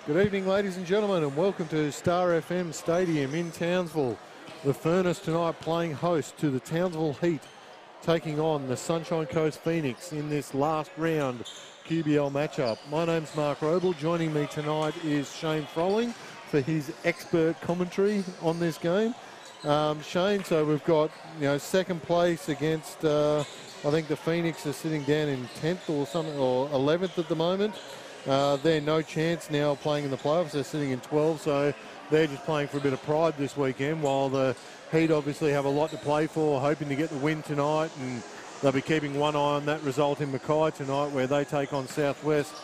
Good evening, ladies and gentlemen, and welcome to Star FM Stadium in Townsville. The Furnace tonight playing host to the Townsville Heat, taking on the Sunshine Coast Phoenix in this last round QBL matchup. My name's Mark Roble. Joining me tonight is Shane Frolling for his expert commentary on this game. Shane, so we've got second place against I think the Phoenix are sitting down in 10th or something, or 11th at the moment. They're no chance now playing in the playoffs. They're sitting in 12, so they're just playing for a bit of pride this weekend, while the Heat obviously have a lot to play for, hoping to get the win tonight, and they'll be keeping one eye on that result in Mackay tonight where they take on Southwest.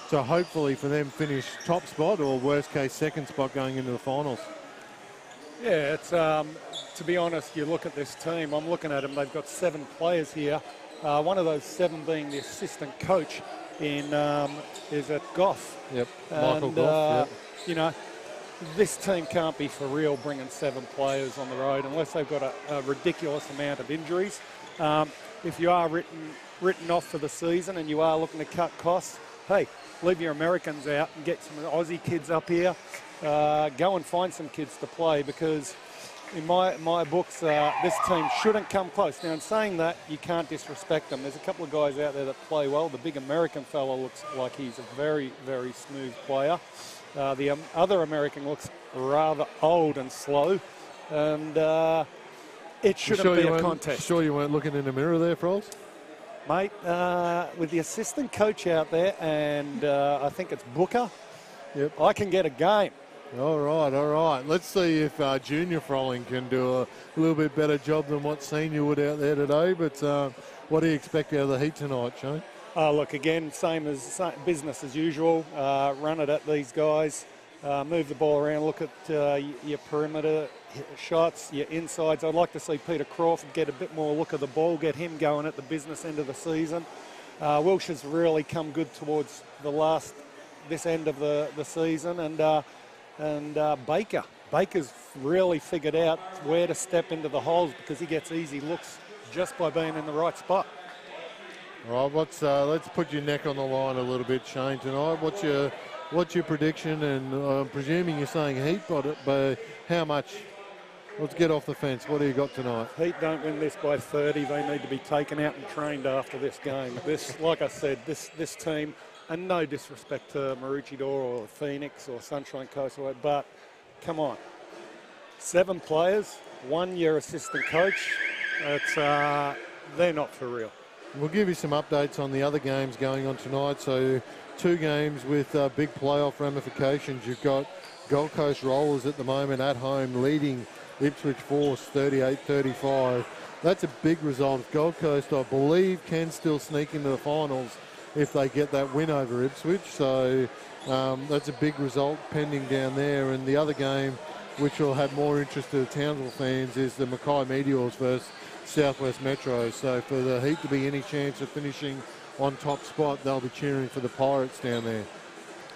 So hopefully for them finish top spot or worst case second spot going into the finals. Yeah, it's to be honest, you look at this team, I'm looking at them, they've got 7 players here. One of those 7 being the assistant coach is at Goff. Yep, Michael Goff, yep. This team can't be for real bringing 7 players on the road unless they've got a ridiculous amount of injuries. If you are written off for the season and you are looking to cut costs, hey, leave your Americans out and get some Aussie kids up here. Go and find some kids to play, because in my books, this team shouldn't come close. Now, in saying that, you can't disrespect them. There's a couple of guys out there that play well. The big American fellow looks like he's a very, very smooth player. The other American looks rather old and slow, and it shouldn't be a contest. Sure you weren't looking in the mirror there, Frols? Mate, with the assistant coach out there, and I think it's Booker, yep, I can get a game. All right. Let's see if Junior Frolling can do a little bit better job than what Senior would out there today. But what do you expect out of the Heat tonight, Shane? Look, again, same business as usual. Run it at these guys. Move the ball around. Look at your perimeter shots, your insides. I'd like to see Peter Crawford get a bit more look of the ball, get him going at the business end of the season. Wilshire's really come good towards this end of the season, and Baker's really figured out where to step into the holes, because he gets easy looks just by being in the right spot. All right, let's put your neck on the line a little bit, Shane, tonight. What's your prediction? And I'm presuming you're saying Heat, but how much? Let's get off the fence. What do you got tonight? Heat don't win this by 30. They need to be taken out and trained after this game. Like I said, this team, and no disrespect to Maroochydore or Phoenix or Sunshine Coast, but come on. 7 players, 1-year assistant coach. They're not for real. We'll give you some updates on the other games going on tonight. So 2 games with big playoff ramifications. You've got Gold Coast Rollers at the moment at home leading Ipswich Force 38-35. That's a big result. Gold Coast, I believe, can still sneak into the finals if they get that win over Ipswich. So that's a big result pending down there. And the other game, which will have more interest to the Townsville fans, is the Mackay Meteors versus Southwest Metro. So for the Heat to be any chance of finishing on top spot, they'll be cheering for the Pirates down there.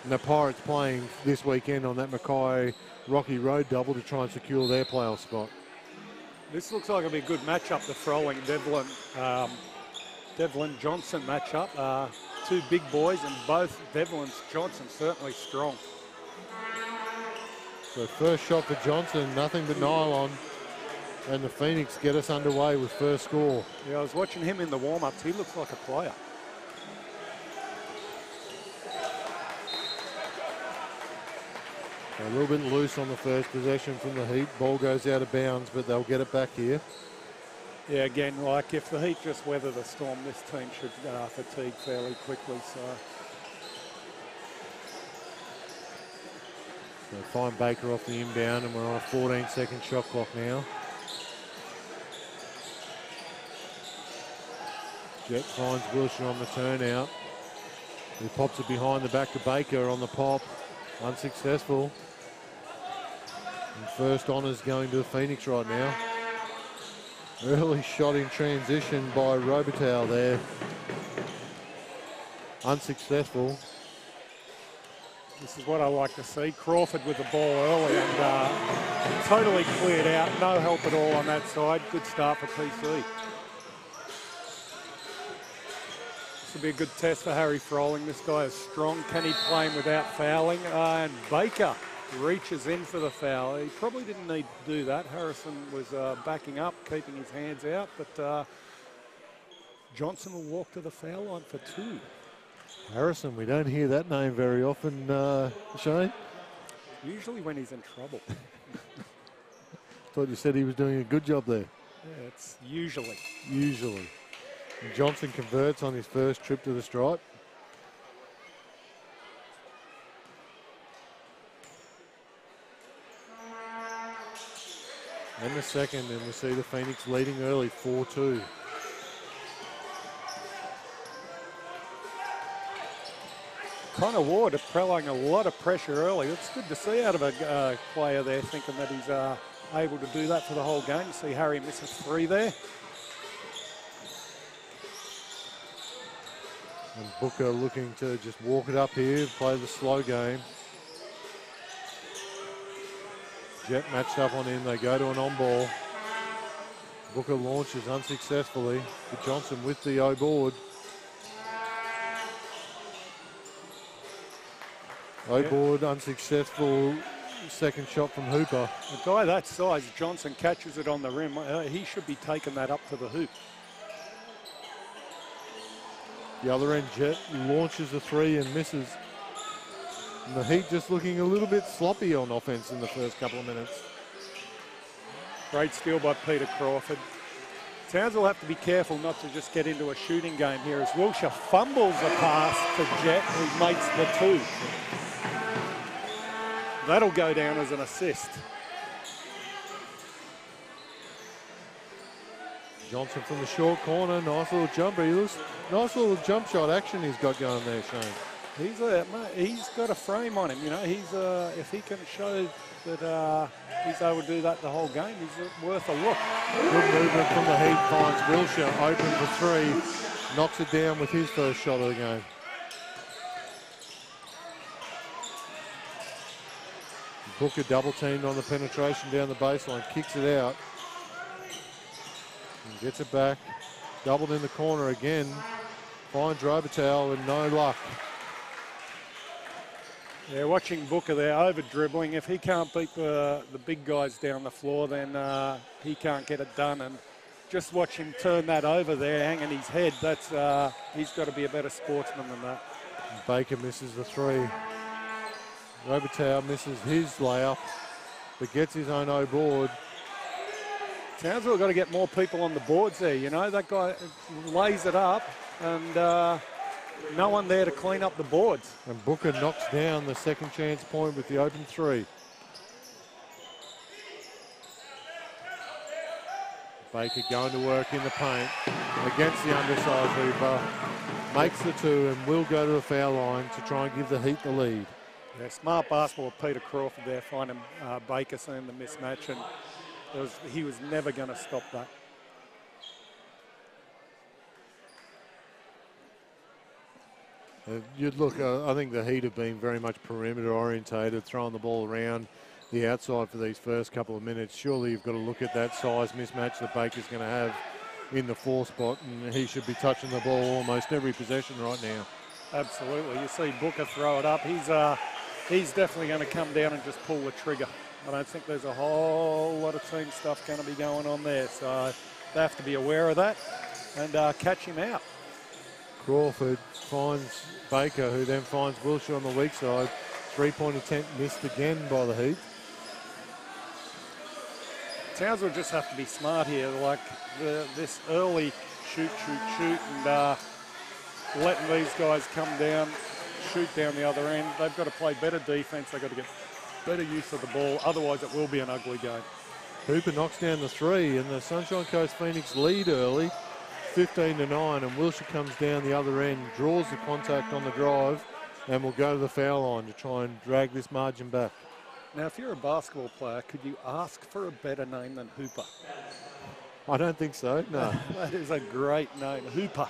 And the Pirates playing this weekend on that Mackay Rocky Road double to try and secure their playoff spot. This looks like it'll be a good matchup, the Frolling Devlin Johnson matchup. 2 big boys, and both Devlin's Johnson certainly strong. So first shot for Johnson, nothing but nylon. And the Phoenix get us underway with first score. Yeah, I was watching him in the warm-ups. He looks like a player. A little bit loose on the first possession from the Heat. Ball goes out of bounds, but they'll get it back here. Yeah, again, like if the Heat just weather the storm, this team should fatigue fairly quickly. So find Baker off the inbound, and we're on a 14-second shot clock now. Jet finds Wilshire on the turn out. He pops it behind the back to Baker on the pop. Unsuccessful. And first honours going to the Phoenix right now. Early shot in transition by Robitaille there. Unsuccessful. This is what I like to see. Crawford with the ball early and totally cleared out. No help at all on that side. Good start for PC. This will be a good test for Harry Froling. This guy is strong. Can he play him without fouling? And Baker reaches in for the foul. He probably didn't need to do that. Harrison was backing up, keeping his hands out, but Johnson will walk to the foul line for 2. Harrison, we don't hear that name very often, Shane. Usually when he's in trouble. Thought you said he was doing a good job there. Yeah, it's usually. Usually. And Johnson converts on his first trip to the stripe. And the second, and we see the Phoenix leading early, 4-2. Connor Ward applying a lot of pressure early. It's good to see out of a player there, thinking that he's able to do that for the whole game. You see Harry miss a 3 there. And Booker looking to just walk it up here, play the slow game. Jet matched up on him. They go to an on-ball. Booker launches unsuccessfully. But Johnson with the O-board. O-board unsuccessful. Second shot from Hooper. A guy that size, Johnson, catches it on the rim. He should be taking that up to the hoop. The other end, Jet launches a 3 and misses. And the Heat just looking a little bit sloppy on offense in the first couple of minutes. Great steal by Peter Crawford. Townsville will have to be careful not to just get into a shooting game here as Wilshire fumbles a pass to Jet, who makes the 2. That'll go down as an assist. Johnson from the short corner, nice little jumper. Nice little jump shot action he's got going there, Shane. He's got a frame on him, you know. If he can show that he's able to do that the whole game, he's worth a look. Good movement from the Heat, finds Wilshire open for 3, knocks it down with his first shot of the game. Booker double teamed on the penetration down the baseline, kicks it out, and gets it back. Doubled in the corner again, finds Robitaille with no luck. Yeah, watching Booker there, over dribbling. If he can't beat the big guys down the floor, then he can't get it done. And just watch him turn that over there, hanging his head. That's he's got to be a better sportsman than that. Baker misses the 3. Robitaille misses his layup, but gets his own O-board. Townsville got to get more people on the boards there. You know, that guy lays it up, and no one there to clean up the boards. And Booker knocks down the second chance point with the open 3. Baker going to work in the paint against the undersized Hooper. Makes the 2 and will go to the foul line to try and give the Heat the lead. Yeah, smart basketball with Peter Crawford there, finding Baker, seeing the mismatch, and he was never going to stop that. You'd look, I think the Heat have been very much perimeter orientated, throwing the ball around the outside for these first couple of minutes. Surely you've got to look at that size mismatch that Baker's going to have in the 4 spot, and he should be touching the ball almost every possession right now. Absolutely. You see Booker throw it up. He's definitely going to come down and just pull the trigger. I don't think there's a whole lot of team stuff going to be going on there, so they have to be aware of that and catch him out. Crawford finds Baker, who then finds Wilshire on the weak side. 3-point attempt missed again by the Heat. Townsville just have to be smart here, like this early shoot, and letting these guys come down, shoot down the other end. They've got to play better defense. They've got to get better use of the ball. Otherwise, it will be an ugly game. Hooper knocks down the 3, and the Sunshine Coast Phoenix lead early, 15-9, and Wilshire comes down the other end, draws the contact on the drive, and will go to the foul line to try and drag this margin back. Now, if you're a basketball player, could you ask for a better name than Hooper? I don't think so, no. That is a great name, Hooper.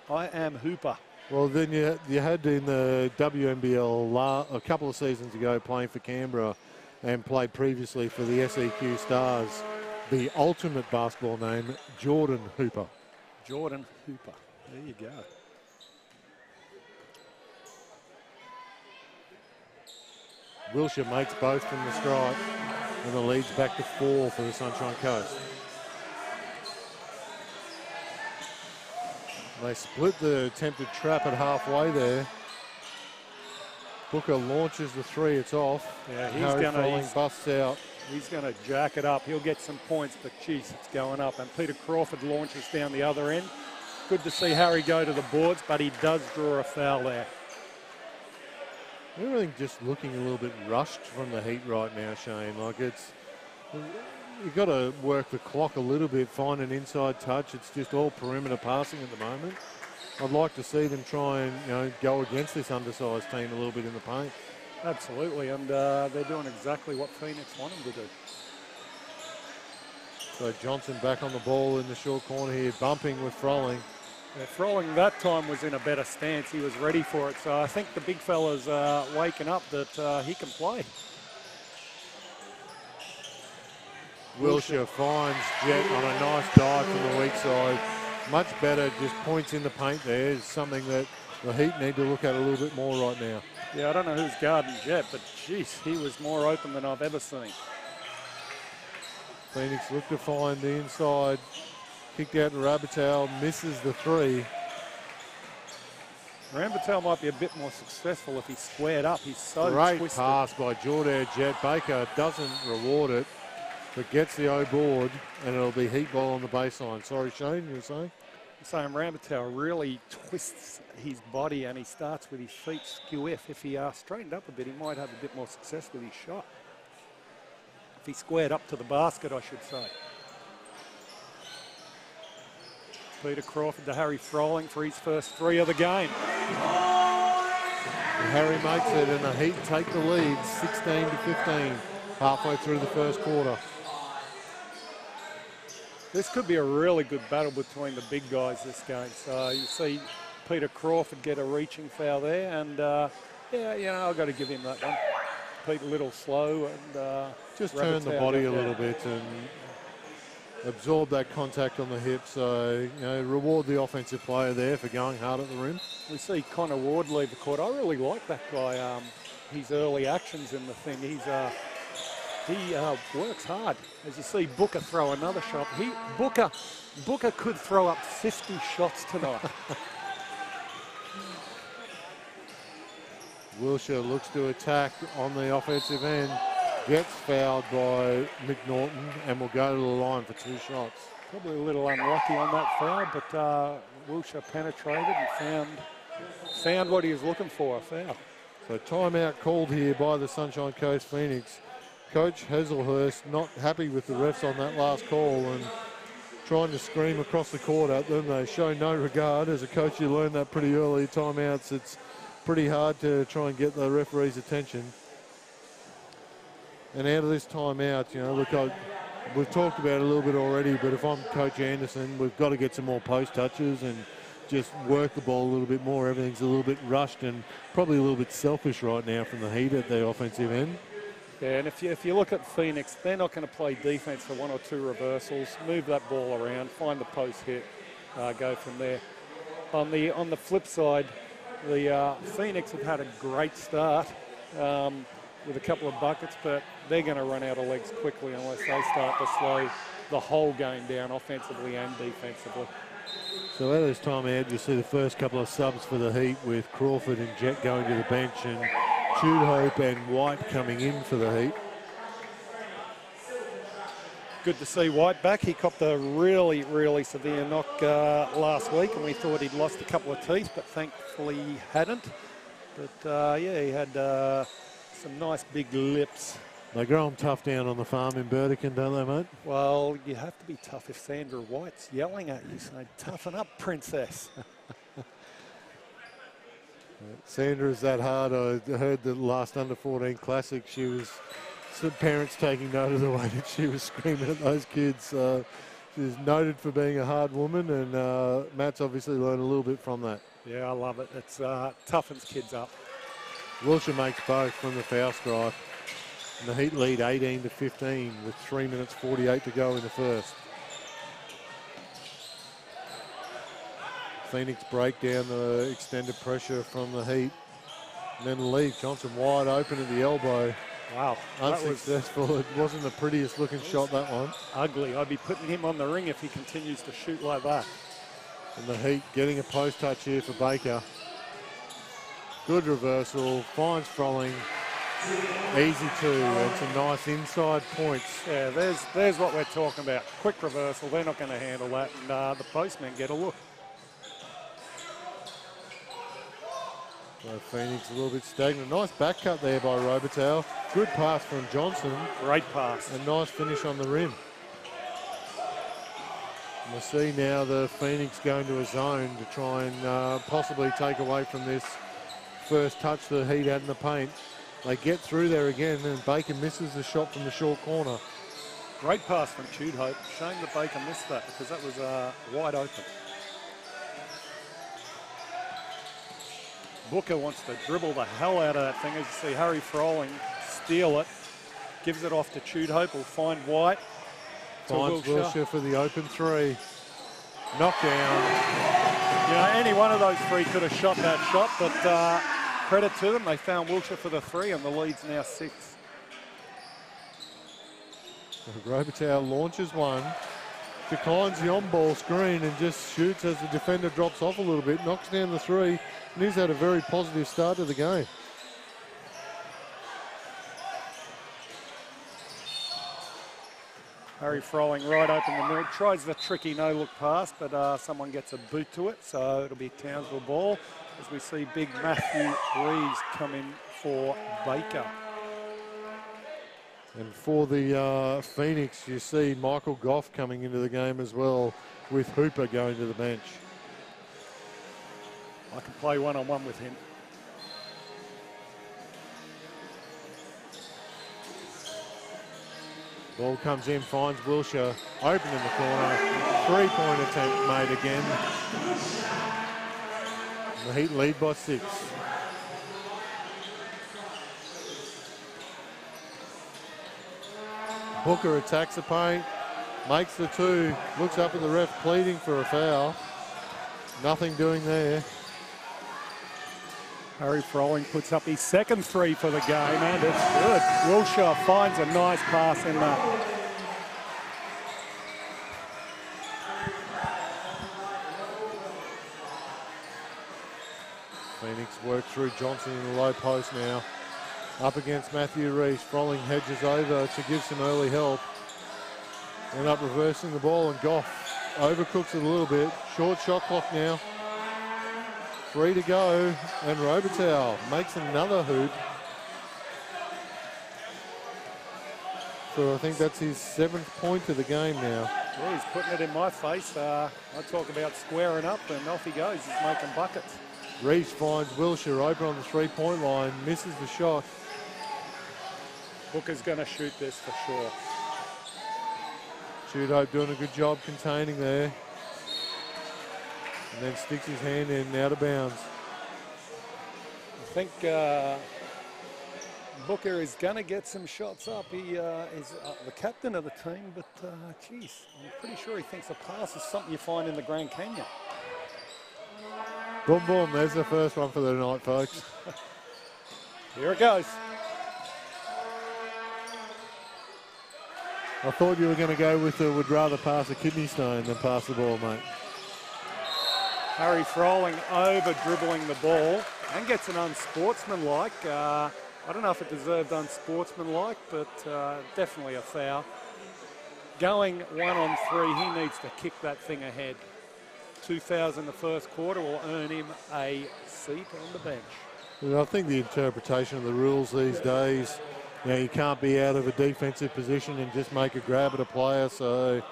I am Hooper. Well, then you had in the WNBL a couple of seasons ago playing for Canberra and played previously for the SEQ Stars, the ultimate basketball name, Jordan Hooper. Jordan Hooper. There you go. Wilshire makes both from the stripe, and the lead's back to 4 for the Sunshine Coast. They split the attempted trap at halfway there. Booker launches the 3, it's off. Yeah, Harry Froling busts out. He's going to jack it up. He'll get some points, but geez, it's going up. And Peter Crawford launches down the other end. Good to see Harry go to the boards, but he does draw a foul there. Everything just looking a little bit rushed from the Heat right now, Shane. Like you've got to work the clock a little bit, find an inside touch. It's just all perimeter passing at the moment. I'd like to see them try and go against this undersized team a little bit in the paint. Absolutely, and they're doing exactly what Phoenix want them to do. So Johnson back on the ball in the short corner here, bumping with Froling. Yeah, Froling that time was in a better stance. He was ready for it. So I think the big fella's waking up that he can play. Wilshire finds Jet on a nice dive from the weak side. Much better, just points in the paint there is something that the Heat need to look at a little bit more right now. Yeah, I don't know who's guarding Jet, but geez, he was more open than I've ever seen. Phoenix look to find the inside. Kicked out to Rabatel, misses the 3. Rambatel might be a bit more successful if he squared up. He's so great twisted. pass by Jordan Jet. Baker doesn't reward it, but gets the O board, and it'll be Heat ball on the baseline. Sorry, Shane, you were saying? I'm saying Rambatel really twists his body and he starts with his feet skew. If he straightened up a bit, he might have a bit more success with his shot. If he squared up to the basket, I should say. Peter Crawford to Harry Froling for his first 3 of the game. Harry makes it, and the Heat take the lead 16 to 15 halfway through the first quarter. This could be a really good battle between the big guys this game. So you see Peter Crawford get a reaching foul there, and yeah, I've got to give him that one. Pete a little slow and just turn the body a little bit and absorb that contact on the hip. So reward the offensive player there for going hard at the rim. We see Connor Ward leave the court. I really like that guy. His early actions in the thing. He works hard. As you see Booker throw another shot. Booker could throw up 50 shots tonight. Wilshire looks to attack on the offensive end. Gets fouled by McNaughton and will go to the line for 2 shots. Probably a little unlucky on that foul, but Wilshire penetrated and found what he was looking for, a foul. So timeout called here by the Sunshine Coast Phoenix. Coach Hazelhurst not happy with the refs on that last call and trying to scream across the court at them. They show no regard. As a coach, you learn that pretty early. Timeouts, it's pretty hard to try and get the referee's attention. And out of this timeout, look, we've talked about it a little bit already, but if I'm Coach Anderson, we've got to get some more post touches and just work the ball a little bit more. Everything's a little bit rushed and probably a little bit selfish right now from the Heat at the offensive end. Yeah, and if you look at Phoenix, they're not going to play defense for 1 or 2 reversals, move that ball around, find the post hit, go from there. On the flip side, the Phoenix have had a great start with a couple of buckets, but they're going to run out of legs quickly unless they start to slow the whole game down offensively and defensively. So at this time out, you see the first couple of subs for the Heat with Crawford and Jet going to the bench and Hope and White coming in for the Heat. Good to see White back. He copped a really, really severe knock last week, and we thought he'd lost a couple of teeth, but thankfully he hadn't. But yeah, he had some nice big lips. They grow them tough down on the farm in Burdekin, don't they, mate? Well, you have to be tough if Sandra White's yelling at you, so toughen up, princess. Sandra's that hard. I heard the last under-14 classic, some parents taking note of the way that she was screaming at those kids. She's noted for being a hard woman, and Matt's obviously learned a little bit from that. Yeah, I love it. It's toughens kids up. Wilshire makes both from the foul stripe. And the Heat lead 18 to 15 with 3 minutes 48 to go in the first. Phoenix break down the extended pressure from the Heat. And then leave. Johnson wide open at the elbow. Wow. Unsuccessful. It wasn't the prettiest looking shot, that one. Ugly. I'd be putting him on the ring if he continues to shoot like that. And the Heat getting a post touch here for Baker. Good reversal. Finds Frolling. Easy two. And some nice inside points. Yeah, there's what we're talking about. Quick reversal. They're not going to handle that. And the postmen get a look. So Phoenix a little bit stagnant. Nice back cut there by Robitaille. Good pass from Johnson. Great pass. And nice finish on the rim. And we'll see now the Phoenix going to a zone to try and possibly take away from this first touch the Heat had in the paint. They get through there again, and Baker misses the shot from the short corner. Great pass from Hope. Shame that Baker missed that because that was wide open. Booker wants to dribble the hell out of that thing. As you see Harry Frolling steal it. Gives it off to Hope. Will find White. Finds Wilshire for the open three. Knockdown. You know, any one of those three could have shot that shot, but credit to them. They found Wilshire for the three, and the lead's now 6. Robitaille launches one. Declines the on-ball screen and just shoots as the defender drops off a little bit. Knocks down the three. And he's had a very positive start to the game. Harry Frolling right open the middle. Tries the tricky no-look pass, but someone gets a boot to it, so it'll be Townsville ball as we see big Matthew Reeves come in for Baker. And for the Phoenix, you see Michael Goff coming into the game as well, with Hooper going to the bench. I can play one-on-one with him. Ball comes in, finds Wilshire, open in the corner. Three-point attempt made again. The Heat lead by 6. Booker attacks the paint, makes the two, looks up at the ref pleading for a foul. Nothing doing there. Harry Frolling puts up his second three for the game, and it's good. Wilshire finds a nice pass in that. Phoenix work through Johnson in the low post now. Up against Matthew Reese. Frolling hedges over to give some early help. End up reversing the ball, and Goff overcooks it a little bit. Short shot clock now. 3 to go, and Robitaille makes another hoop. So I think that's his 7th point of the game now. Yeah, he's putting it in my face. I talk about squaring up, and off he goes. He's making buckets. Reese finds Wilshire open on the 3-point line, misses the shot. Booker's going to shoot this for sure. Hope doing a good job containing there. And then sticks his hand in, out of bounds. I think Booker is going to get some shots up. He is the captain of the team, but geez, I'm pretty sure he thinks a pass is something you find in the Grand Canyon. Boom, boom, there's the first one for the night, folks. Here it goes. I thought you were going to go with the would rather pass a kidney stone than pass the ball, mate. Harry Frolling over dribbling the ball and gets an unsportsmanlike. I don't know if it deserved unsportsmanlike, but definitely a foul. Going 1-on-3, he needs to kick that thing ahead. 2 fouls in the first quarter will earn him a seat on the bench. Well, I think the interpretation of the rules these days, you know, you can't be out of a defensive position and just make a grab at a player, so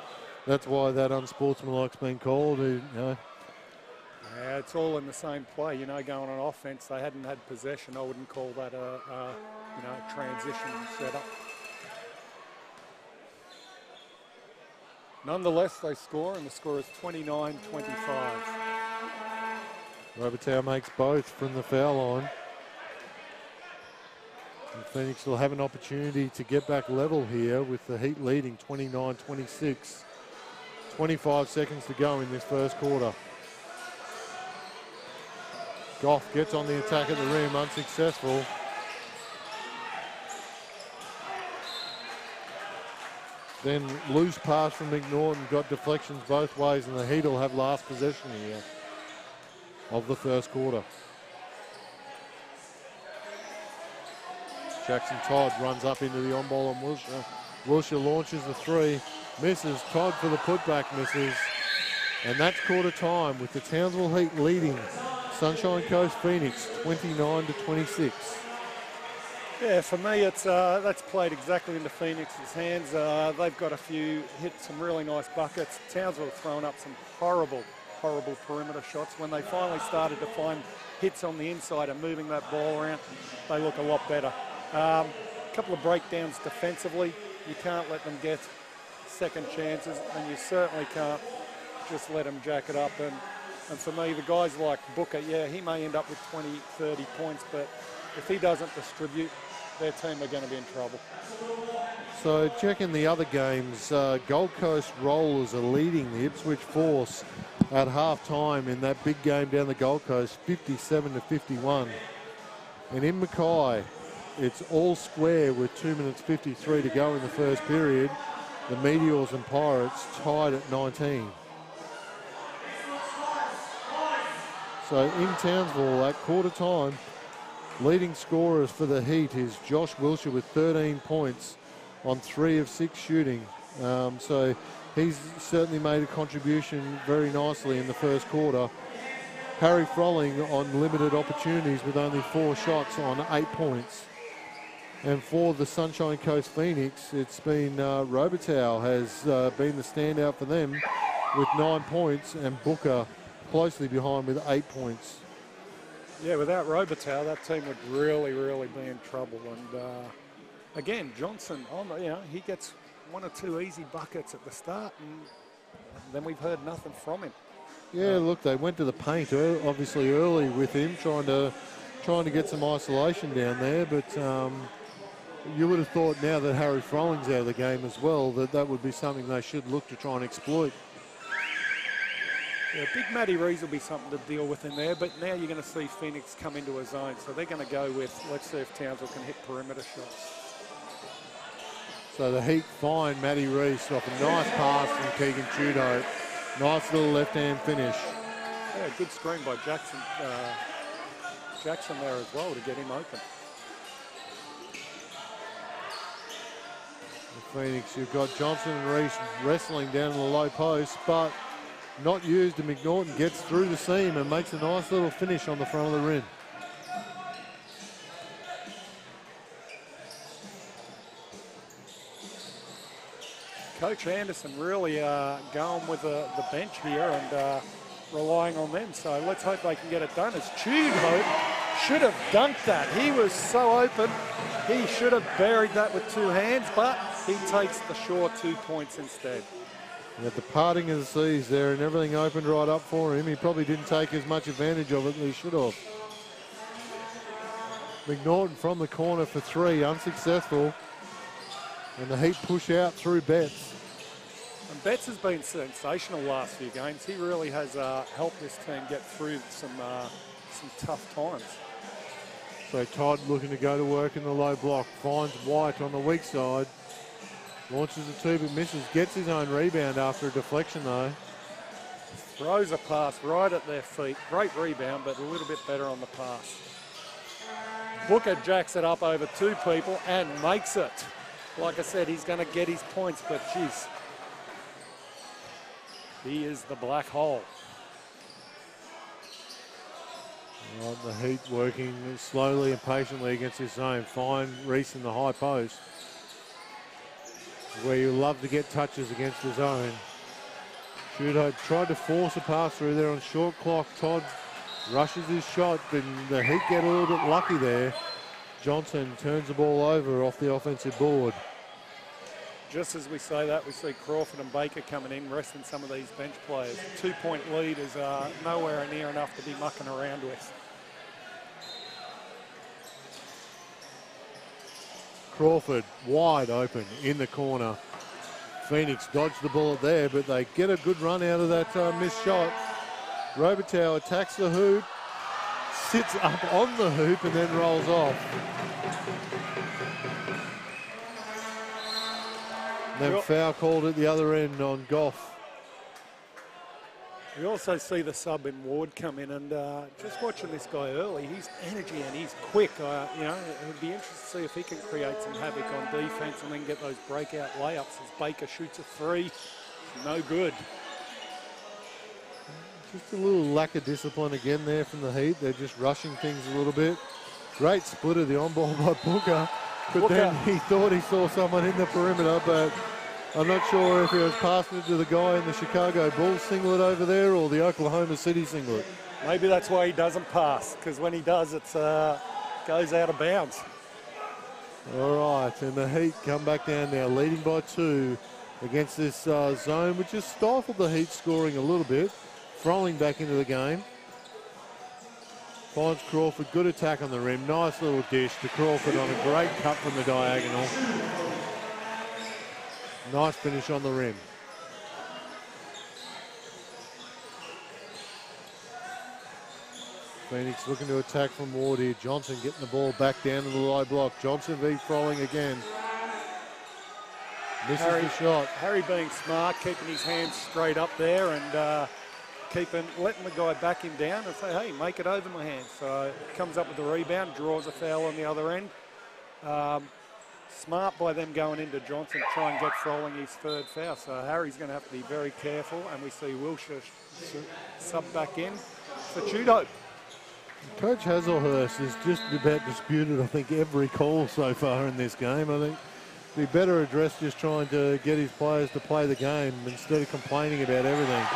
that's why that unsportsmanlike's been called. You know. Yeah, it's all in the same play. You know, going on offense, they hadn't had possession. I wouldn't call that a transition setup. Nonetheless, they score, and the score is 29-25. Robitaille makes both from the foul line. And Phoenix will have an opportunity to get back level here with the Heat leading 29-26. 25 seconds to go in this first quarter. Goff gets on the attack at the rim, unsuccessful. Then loose pass from McNaughton, got deflections both ways, and the Heat will have last possession here of the first quarter. Jackson Todd runs up into the on-ball on Wilshire. Wilshire launches the three, misses. Todd for the putback, misses. And that's quarter time with the Townsville Heat leading Sunshine Coast Phoenix 29-26. Yeah, for me, it's that's played exactly into Phoenix's hands. They've got hit some really nice buckets. Townsville throwing up some horrible perimeter shots. When they finally started to find hits on the inside and moving that ball around, they look a lot better. A couple of breakdowns defensively. You can't let them get second chances, and you certainly can't just let them jack it up. And for me, the guys like Booker, yeah, he may end up with 20, 30 points, but if he doesn't distribute, their team are going to be in trouble. So checking the other games, Gold Coast Rollers are leading the Ipswich Force at half-time in that big game down the Gold Coast, 57-51. And in Mackay, it's all square with 2 minutes 53 to go in the first period. The Meteors and Pirates tied at 19. So in Townsville at quarter time, leading scorers for the Heat is Josh Wilshire with 13 points on 3 of 6 shooting. So he's certainly made a contribution very nicely in the first quarter. Harry Frolling on limited opportunities with only 4 shots on 8 points. And for the Sunshine Coast Phoenix, it's been Robertow has been the standout for them with 9 points, and Booker closely behind with 8 points. Yeah, without Robertow, that team would really be in trouble. And again, Johnson, he gets 1 or 2 easy buckets at the start, and then we've heard nothing from him. Yeah, look, they went to the paint obviously early with him, trying to get some isolation down there, but you would have thought now that Harry Frolling's out of the game as well, that would be something they should look to try and exploit. Yeah, big Matty Rees will be something to deal with in there, but now you're going to see Phoenix come into a zone, so they're going to go with, let's see if Townsville can hit perimeter shots. So the Heat find Matty Rees off a nice pass from Keegan Trudeau. Nice little left-hand finish. Yeah, good screen by Jackson. Jackson there as well to get him open. The Phoenix, you've got Johnson and Rees wrestling down in the low post, but not used, and McNaughton gets through the seam and makes a nice little finish on the front of the rim. Coach Anderson really going with the bench here and relying on them. So let's hope they can get it done. As Chude should have dunked that. He was so open. He should have buried that with 2 hands, but he takes the short 2 points instead. At the parting of the seas there, and everything opened right up for him. He probably didn't take as much advantage of it as he should have. McNaughton from the corner for 3, unsuccessful. And the Heat push out through Betts. And Betts has been sensational last few games. He really has helped this team get through some tough times. So Todd looking to go to work in the low block. Finds White on the weak side. Launches a 2 but misses. Gets his own rebound after a deflection though. Throws a pass right at their feet. Great rebound, but a little bit better on the pass. Booker jacks it up over 2 people and makes it. Like I said, he's going to get his points, but geez, he is the black hole. Right, the Heat working slowly and patiently against his zone. Find Rees in the high post, where you love to get touches against the zone. Shudo tried to force a pass through there on short clock. Todd rushes his shot, but the Heat get a little bit lucky there. Johnson turns the ball over off the offensive board. Just as we say that, we see Crawford and Baker coming in, resting some of these bench players. A 2-point lead is nowhere near enough to be mucking around with. Crawford wide open in the corner. Phoenix dodged the bullet there, but they get a good run out of that missed shot. Robertow attacks the hoop, sits up on the hoop and then rolls off. Then foul called at the other end on Goff. We also see the sub in Ward come in, and just watching this guy early, he's energy and he's quick. You know, it would be interesting to see if he can create some havoc on defense and then get those breakout layups as Baker shoots a three. No good. Just a little lack of discipline again there from the Heat. They're just rushing things a little bit. Great splitter, the on-ball by Booker. But then he thought he saw someone in the perimeter, but I'm not sure if he was passing it to the guy in the Chicago Bulls singlet over there or the Oklahoma City singlet. Maybe that's why he doesn't pass, because when he does, it goes out of bounds. All right, and the Heat come back down now, leading by 2 against this zone, which has stifled the Heat scoring a little bit. Throwing back into the game. Finds Crawford, good attack on the rim. Nice little dish to Crawford on a great cut from the diagonal. Nice finish on the rim. Phoenix looking to attack from Ward here. Johnson getting the ball back down to the low block. Johnson v. Froling again. Misses the shot. Harry being smart, keeping his hands straight up there and letting the guy back him down and say, hey, make it over my hands. So comes up with the rebound, draws a foul on the other end. Smart by them going into Johnson to try and get Froling his third foul. So Harry's going to have to be very careful, and we see Wilshire sub back in for Judo. Coach Hazelhurst has just about disputed, I think, every call so far in this game. I think it'd be better addressed just trying to get his players to play the game instead of complaining about everything.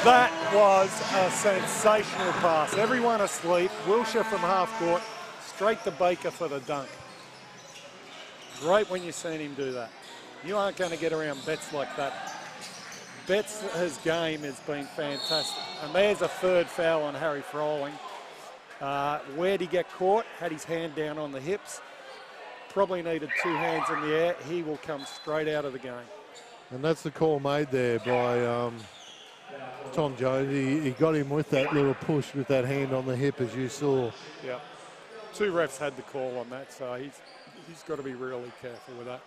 That was a sensational pass. Everyone asleep. Wilshire from half court, straight to Baker for the dunk. Great when you've seen him do that. You aren't going to get around Betts like that. Betts, his game has been fantastic. And there's a third foul on Harry Froling. Where'd he get caught? Had his hand down on the hips. Probably needed 2 hands in the air. He will come straight out of the game. And that's the call made there by Tom Jones. He got him with that little push with that hand on the hip, as you saw. Yeah. 2 refs had the call on that, so he's got to be really careful with that.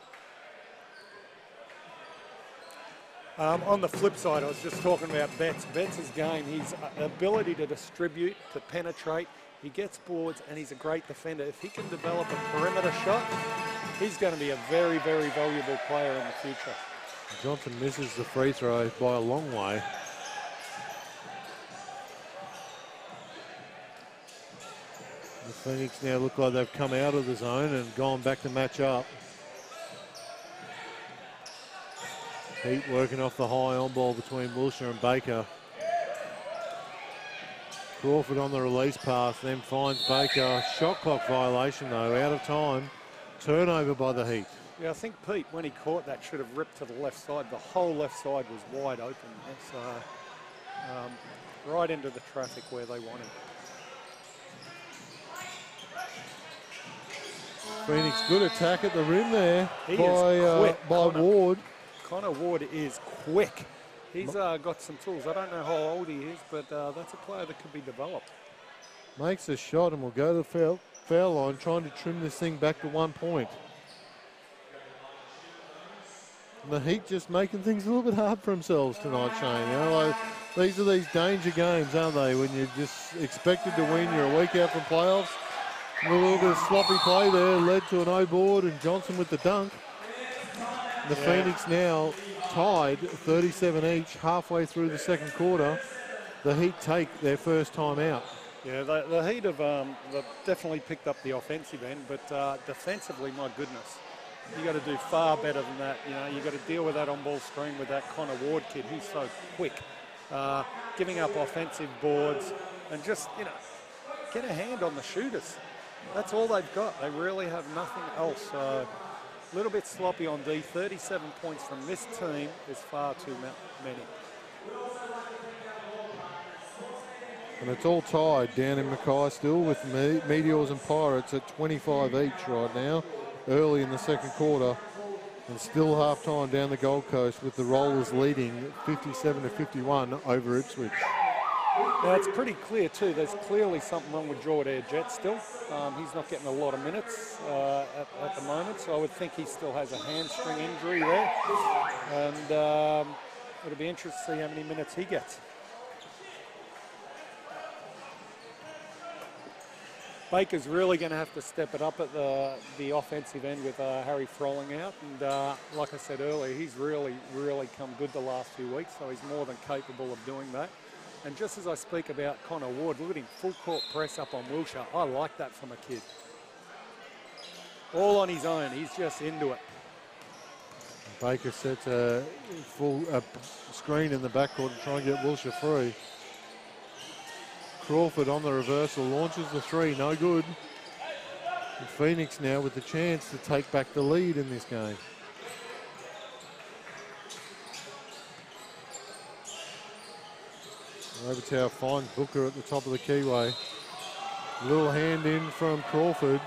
On the flip side, I was just talking about Betts. Betts' game, his ability to distribute, to penetrate, he gets boards, and he's a great defender. If he can develop a perimeter shot, he's going to be a very, very valuable player in the future. Johnson misses the free throw by a long way. The Phoenix now look like they've come out of the zone and gone back to match up. Heat working off the high on ball between Wilshire and Baker. Crawford on the release pass, then finds Baker. Shot clock violation though, out of time. Turnover by the Heat. Yeah, I think Pete, when he caught that, should have ripped to the left side. The whole left side was wide open. That's right into the traffic where they want him. Phoenix, good attack at the rim there by Ward. Connor Ward is quick. He's got some tools. I don't know how old he is, but that's a player that could be developed. Makes a shot and will go to the foul line, trying to trim this thing back to 1 point. And the Heat just making things a little bit hard for themselves tonight, Shane. You know, like, these are these danger games, aren't they? When you're just expected to win, you're a week out from playoffs. A little bit of sloppy play there led to an O-board, and Johnson with the dunk. The Phoenix now tied 37 each halfway through the second quarter. The Heat take their first time out. Yeah, the Heat have they've definitely picked up the offensive end, but defensively, my goodness, you got to do far better than that. You know, you got to deal with that on-ball screen with that Connor Ward kid. He's so quick, giving up offensive boards, and just get a hand on the shooters. That's all they've got. They really have nothing else. A little bit sloppy on D. 37 points from this team is far too many. And it's all tied down in Mackay still with Meteors and Pirates at 25 each right now, early in the second quarter. And still half-time down the Gold Coast with the Rollers leading 57-51 over Ipswich. Now, it's pretty clear, too. There's clearly something wrong with Jordan Jet still. He's not getting a lot of minutes at the moment, so I would think he still has a hamstring injury there. And it'll be interesting to see how many minutes he gets. Baker's really going to have to step it up at the offensive end with Harry Froling out. And like I said earlier, he's really come good the last few weeks, so he's more than capable of doing that. And just as I speak about Connor Ward, look at him, full court press up on Wilshire. I like that from a kid. All on his own, he's just into it. Baker sets a full screen in the backcourt to try and get Wilshire free. Crawford on the reversal, launches the three, no good. And Phoenix now with the chance to take back the lead in this game. Robitaille finds Booker at the top of the keyway. Little hand in from Crawford.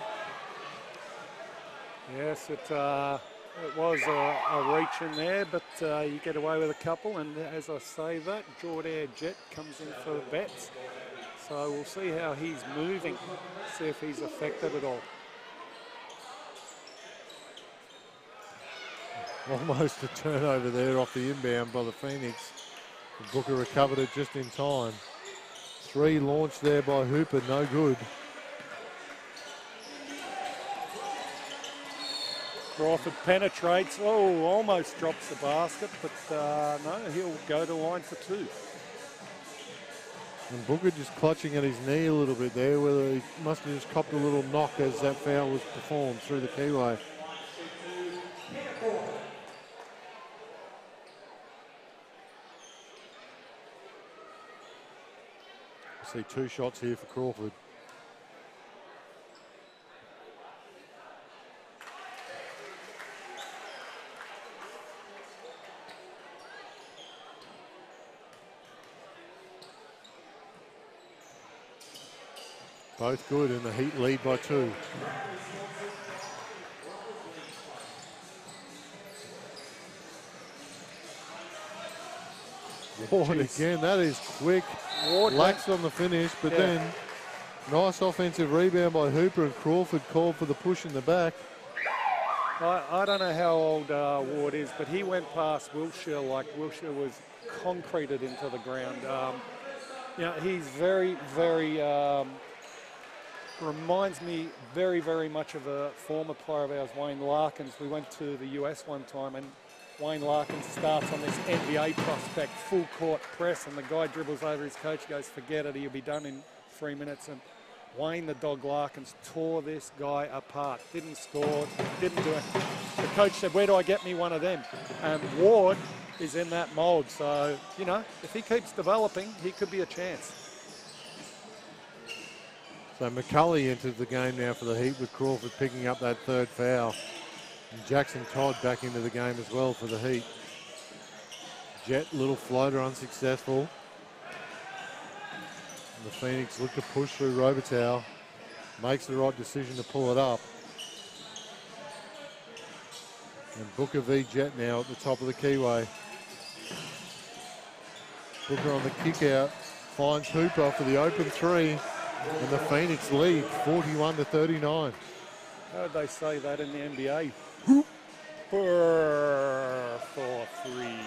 Yes, it was a reach in there, but you get away with a couple. And as I say that, Jordan Jet comes in for the bets. So we'll see how he's moving, see if he's affected at all. Almost a turnover there off the inbound by the Phoenix. Booker recovered it just in time. Three launched there by Hooper, no good. Crawford penetrates, oh, almost drops the basket, but no, he'll go to line for two. And Booker just clutching at his knee a little bit there, whether he must have just copped a little knock as that foul was performed through the keyway. I see two shots here for Crawford. Both good, and the Heat lead by two. Ward again, that is quick. Ward lax on the finish, but then nice offensive rebound by Hooper, and Crawford called for the push in the back. I don't know how old Ward is, but he went past Wilshire like Wilshire was concreted into the ground. You know, he's very, reminds me very much of a former player of ours, Wayne Larkins. We went to the US one time, and Wayne Larkins starts on this NBA prospect, full court press, and the guy dribbles over his coach, goes, forget it, he'll be done in 3 minutes. And Wayne the Dog Larkins tore this guy apart. Didn't score, didn't do it. The coach said, where do I get me one of them? And Ward is in that mould. So, you know, if he keeps developing, he could be a chance. So McCulley entered the game now for the Heat, with Crawford picking up that third foul. And Jackson Todd back into the game as well for the Heat. Jet, little floater, unsuccessful. And the Phoenix look to push through Robitaille. Makes the right decision to pull it up. And Booker v Jet now at the top of the keyway. Booker on the kick out, finds Hooper for the open three. And the Phoenix lead 41-39. How would they say that in the NBA? Hooper for three.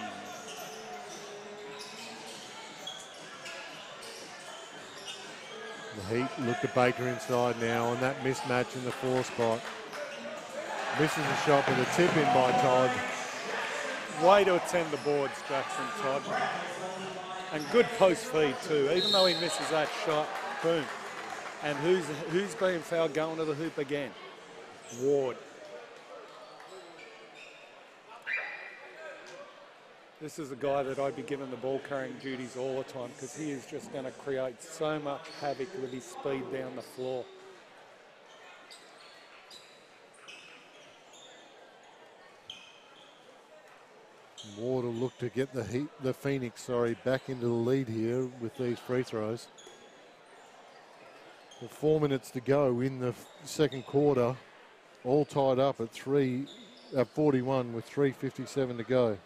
The Heat look to Baker inside now, and that mismatch in the 4 spot. Misses the shot with a tip in by Todd. Way to attend the boards, Jackson Todd. And good post feed too, even though he misses that shot, boom. And who's being fouled going to the hoop again? Ward. This is a guy that I'd be giving the ball carrying duties all the time, because he is just going to create so much havoc with his speed down the floor. Ward will look to get the Phoenix, back into the lead here with these free throws. Well, 4 minutes to go in the second quarter, all tied up at 41 with 3:57 to go.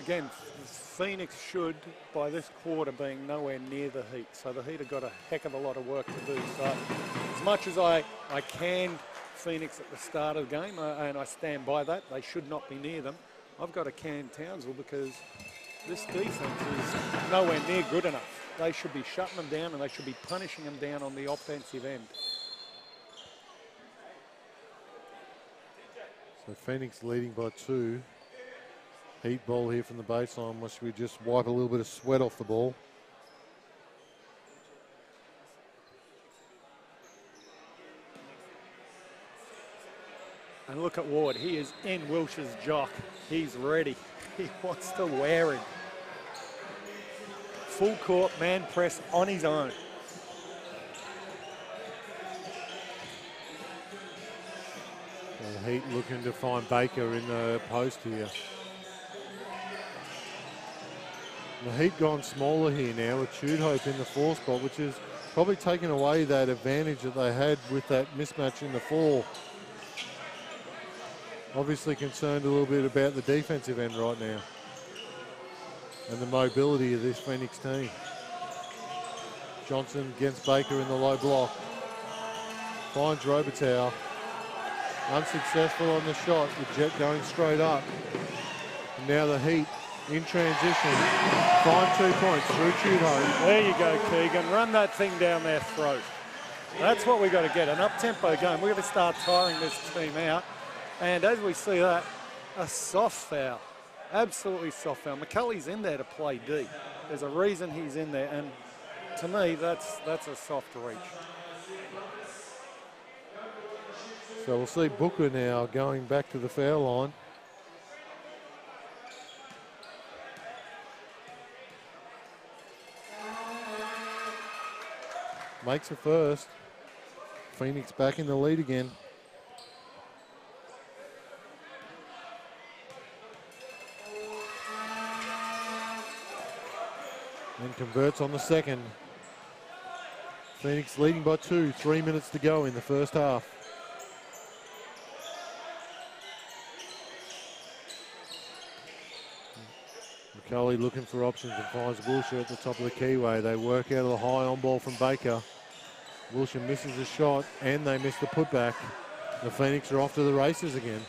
again, Phoenix should, by this quarter, being nowhere near the Heat. So the Heat have got a heck of a lot of work to do. So as much as I canned Phoenix at the start of the game, and I stand by that, they should not be near them, I've got to can Townsville because this defense is nowhere near good enough. They should be shutting them down and they should be punishing them down on the offensive end. So Phoenix leading by 2. Heat ball here from the baseline. Must we just wipe a little bit of sweat off the ball? And look at Ward. He is in Wilshire's jock. He's ready. He wants to wear him. Full court man press on his own. The Heat looking to find Baker in the post here. The Heat gone smaller here now with Hope in the 4 spot, which is probably taken away that advantage that they had with that mismatch in the 4. Obviously concerned a little bit about the defensive end right now and the mobility of this Phoenix team. Johnson against Baker in the low block. Finds Robitaille. Unsuccessful on the shot. The Jet going straight up. And now the Heat in transition. Find 2 points through Hope. There you go, Keegan. Run that thing down their throat. That's what we've got to get, an up-tempo game. We've got to start tiring this team out. And as we see that, a soft foul. Absolutely soft foul. McCulley's in there to play D. There's a reason he's in there. And to me, that's a soft reach. So we'll see Booker now going back to the foul line. Makes a first. Phoenix back in the lead again. And converts on the second. Phoenix leading by 2, 3 minutes to go in the first half. McCulley looking for options and finds Wilshire at the top of the keyway. They work out of the high on ball from Baker. Wilshire misses a shot and they miss the putback. The Phoenix are off to the races again.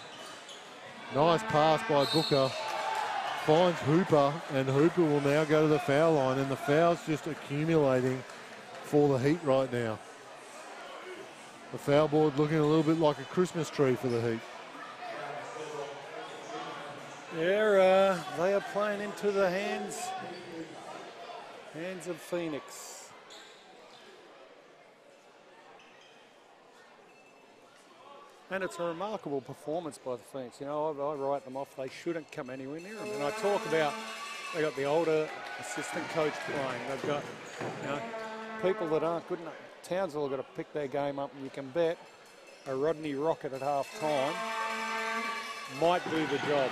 Nice pass by Booker. Finds Hooper, and Hooper will now go to the foul line, and the foul's just accumulating for the Heat right now. The foul board looking a little bit like a Christmas tree for the Heat. They are playing into the hands of Phoenix. And it's a remarkable performance by the Phoenix. You know, I write them off. They shouldn't come anywhere near them. And I talk about they got the older assistant coach playing. They've got, you know, people that aren't good enough. Townsville have got to pick their game up, and you can bet a Rodney Rocket at half time might do the job.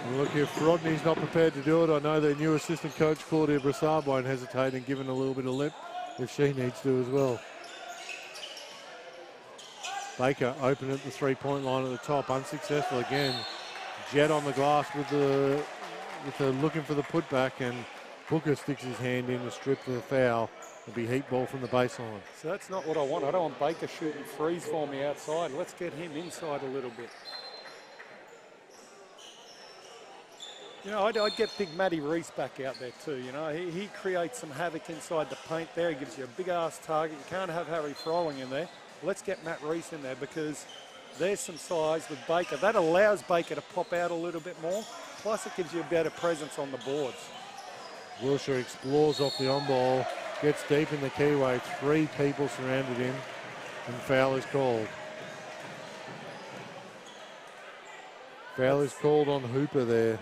And look, if Rodney's not prepared to do it, I know their new assistant coach, Claudia Brassard, won't hesitate in giving a little bit of lip if she needs to as well. Baker open at the three-point line at the top, unsuccessful again. Jet on the glass with the looking for the putback, and Booker sticks his hand in to strip the foul. It'll be Heat ball from the baseline. So that's not what I want. I don't want Baker shooting threes for me outside. Let's get him inside a little bit. You know, I'd get big Matty Reese back out there too. You know, he creates some havoc inside the paint there. He gives you a big-ass target. You can't have Harry Froling in there. Let's get Matt Reese in there because there's some size with Baker. That allows Baker to pop out a little bit more. Plus, it gives you a better presence on the boards. Wilshire explores off the on-ball, gets deep in the keyway. 3 people surrounded him, and foul is called. Foul is called on Hooper there.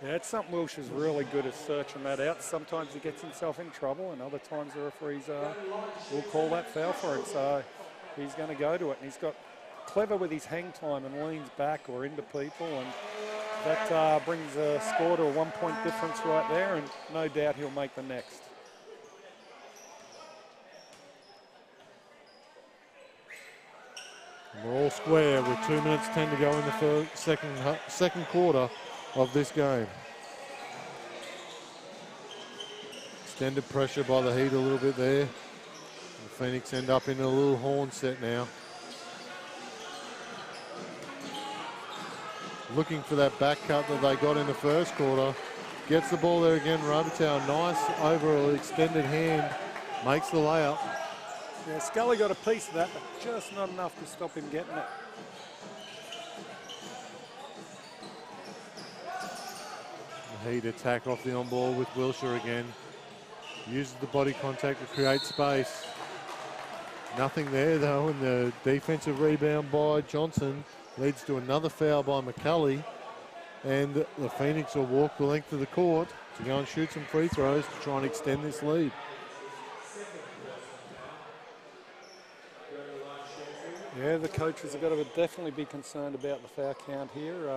Yeah, it's something Wilshire's really good at searching that out. Sometimes he gets himself in trouble, and other times the referees will call that foul for him. So he's going to go to it, and he's got clever with his hang time and leans back or into people, and that brings a score to a 1-point difference right there, and no doubt he'll make the next. We're all square with 2 minutes 10 to go in the second quarter of this game. Extended pressure by the Heat a little bit there. The Phoenix end up in a little horn set now. Looking for that back cut that they got in the first quarter. Gets the ball there again, Robitaille. Nice over extended hand. Makes the layup. Yeah, Scully got a piece of that, but just not enough to stop him getting it. The Heat attack off the on ball with Wilshire again. Uses the body contact to create space. Nothing there though, and the defensive rebound by Johnson leads to another foul by McCulley. And the Phoenix will walk the length of the court to go and shoot some free throws to try and extend this lead. Yeah, the coaches have got to definitely be concerned about the foul count here.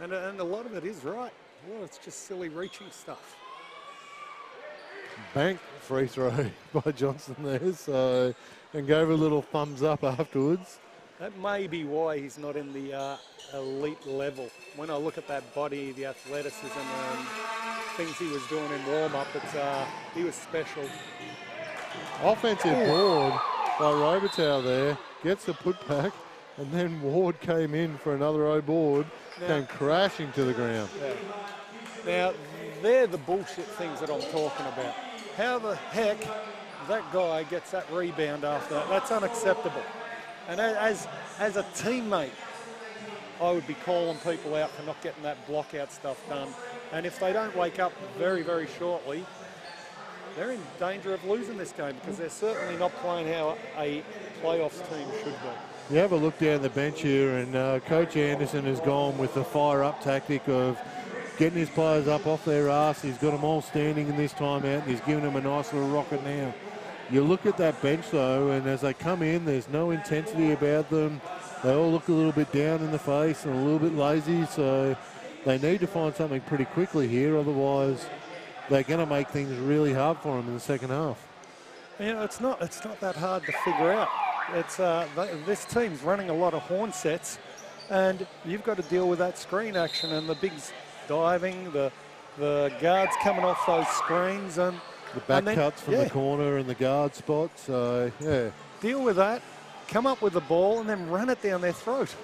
And a lot of it is right. Well, it's just silly reaching stuff. Bank free throw by Johnson there, so, and gave a little thumbs up afterwards. That may be why he's not in the elite level. When I look at that body, the athleticism and things he was doing in warm-up, he was special. Offensive board by Robitaille there, gets the putback, and then Ward came in for another O board, came crashing to the ground. Yeah. Now, they're the bullshit things that I'm talking about. How the heck that guy gets that rebound after that? That's unacceptable. And as a teammate, I would be calling people out for not getting that block-out stuff done. And if they don't wake up very, very shortly, they're in danger of losing this game because they're certainly not playing how a playoffs team should be. You have a look down the bench here, and Coach Anderson has gone with the fire-up tactic of getting his players up off their arse. He's got them all standing in this timeout, and he's giving them a nice little rocket now. You look at that bench, though, and as they come in, there's no intensity about them. They all look a little bit down in the face and a little bit lazy, so they need to find something pretty quickly here, otherwise they're going to make things really hard for them in the second half. You know, it's not that hard to figure out. It's this team's running a lot of horn sets, and you've got to deal with that screen action and the bigs diving, the guards coming off those screens, and the back cuts from the corner and the guard spot. So yeah, deal with that, come up with the ball, and then run it down their throat.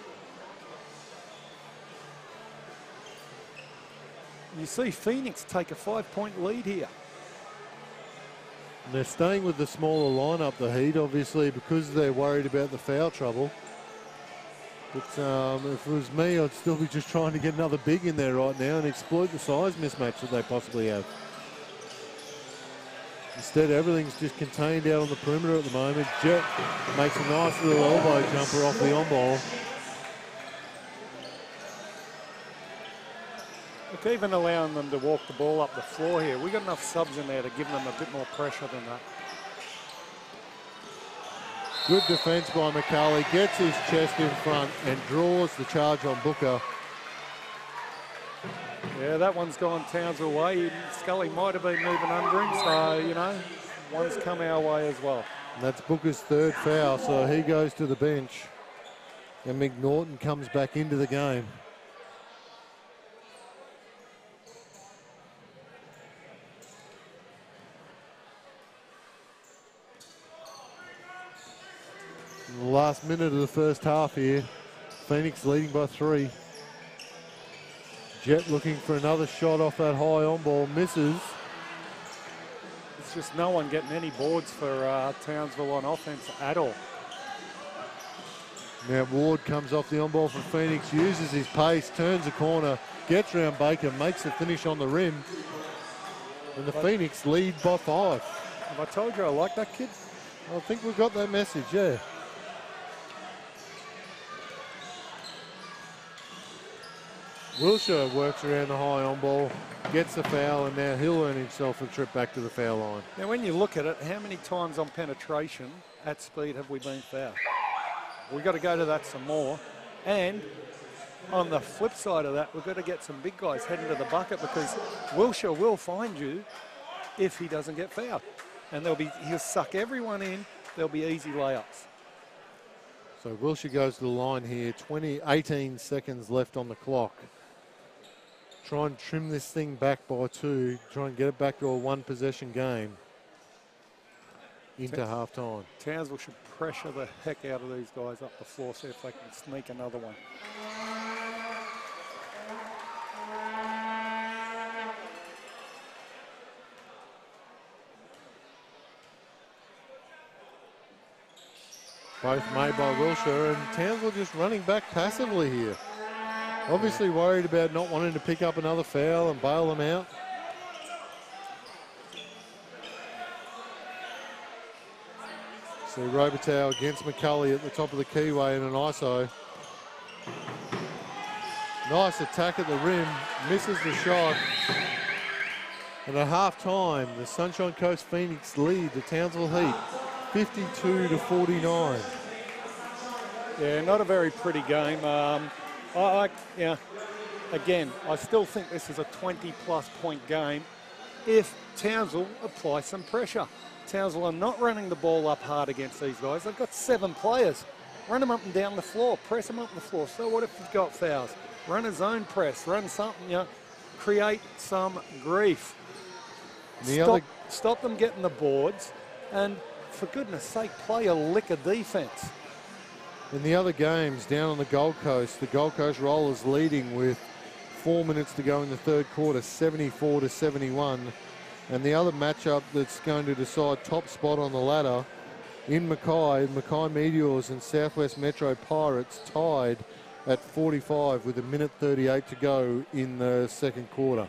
You see Phoenix take a 5-point lead here. And they're staying with the smaller lineup, the Heat, obviously, because they're worried about the foul trouble. But if it was me, I'd still be just trying to get another big in there right now and exploit the size mismatch that they possibly have. Instead, everything's just contained out on the perimeter at the moment. Jet makes a nice little elbow jumper off the on-ball. Look, even allowing them to walk the ball up the floor here, we've got enough subs in there to give them a bit more pressure than that. Good defense by McCulley, gets his chest in front and draws the charge on Booker. Yeah, that one's gone Townsville way. Scully might have been moving under him, so, you know, one's come our way as well. And that's Booker's third foul, so he goes to the bench. And McNaughton comes back into the game. In the last minute of the first half here, Phoenix leading by 3. Jet looking for another shot off that high on ball, misses. It's just no one getting any boards for Townsville on offense at all. Now Ward comes off the on ball for Phoenix, uses his pace, turns the corner, gets around Baker, makes the finish on the rim. And the Phoenix lead by 5. Have I told you I like that kid? I think we've got that message, yeah. Wilshire works around the high on ball, gets the foul, and now he'll earn himself a trip back to the foul line. Now, when you look at it, how many times on penetration at speed have we been fouled? We've got to go to that some more. And on the flip side of that, we've got to get some big guys heading to the bucket because Wilshire will find you if he doesn't get fouled. And he'll suck everyone in. There'll be easy layups. So Wilshire goes to the line here. 18 seconds left on the clock. Try and trim this thing back by 2. Try and get it back to a 1-possession game into half-time. Townsville should pressure the heck out of these guys up the floor, see if they can sneak another one. Both made by Wilshire, and Townsville just running back passively here. Obviously worried about not wanting to pick up another foul and bail them out. So Robitaille against McCulley at the top of the keyway in an ISO. Nice attack at the rim, misses the shot. And at half-time, the Sunshine Coast Phoenix lead the Townsville Heat 52-49. Yeah, not a very pretty game. Again, I still think this is a 20-plus point game if Townsville apply some pressure. Townsville are not running the ball up hard against these guys. They've got 7 players. Run them up and down the floor, press them up the floor. So what if you've got fouls? Run a zone press, run something, create some grief. Stop them getting the boards, and for goodness sake, play a lick of defense. In the other games down on the Gold Coast Rollers leading with 4 minutes to go in the third quarter, 74-71. And the other matchup that's going to decide top spot on the ladder in Mackay Meteors and Southwest Metro Pirates tied at 45 with 1:38 to go in the second quarter.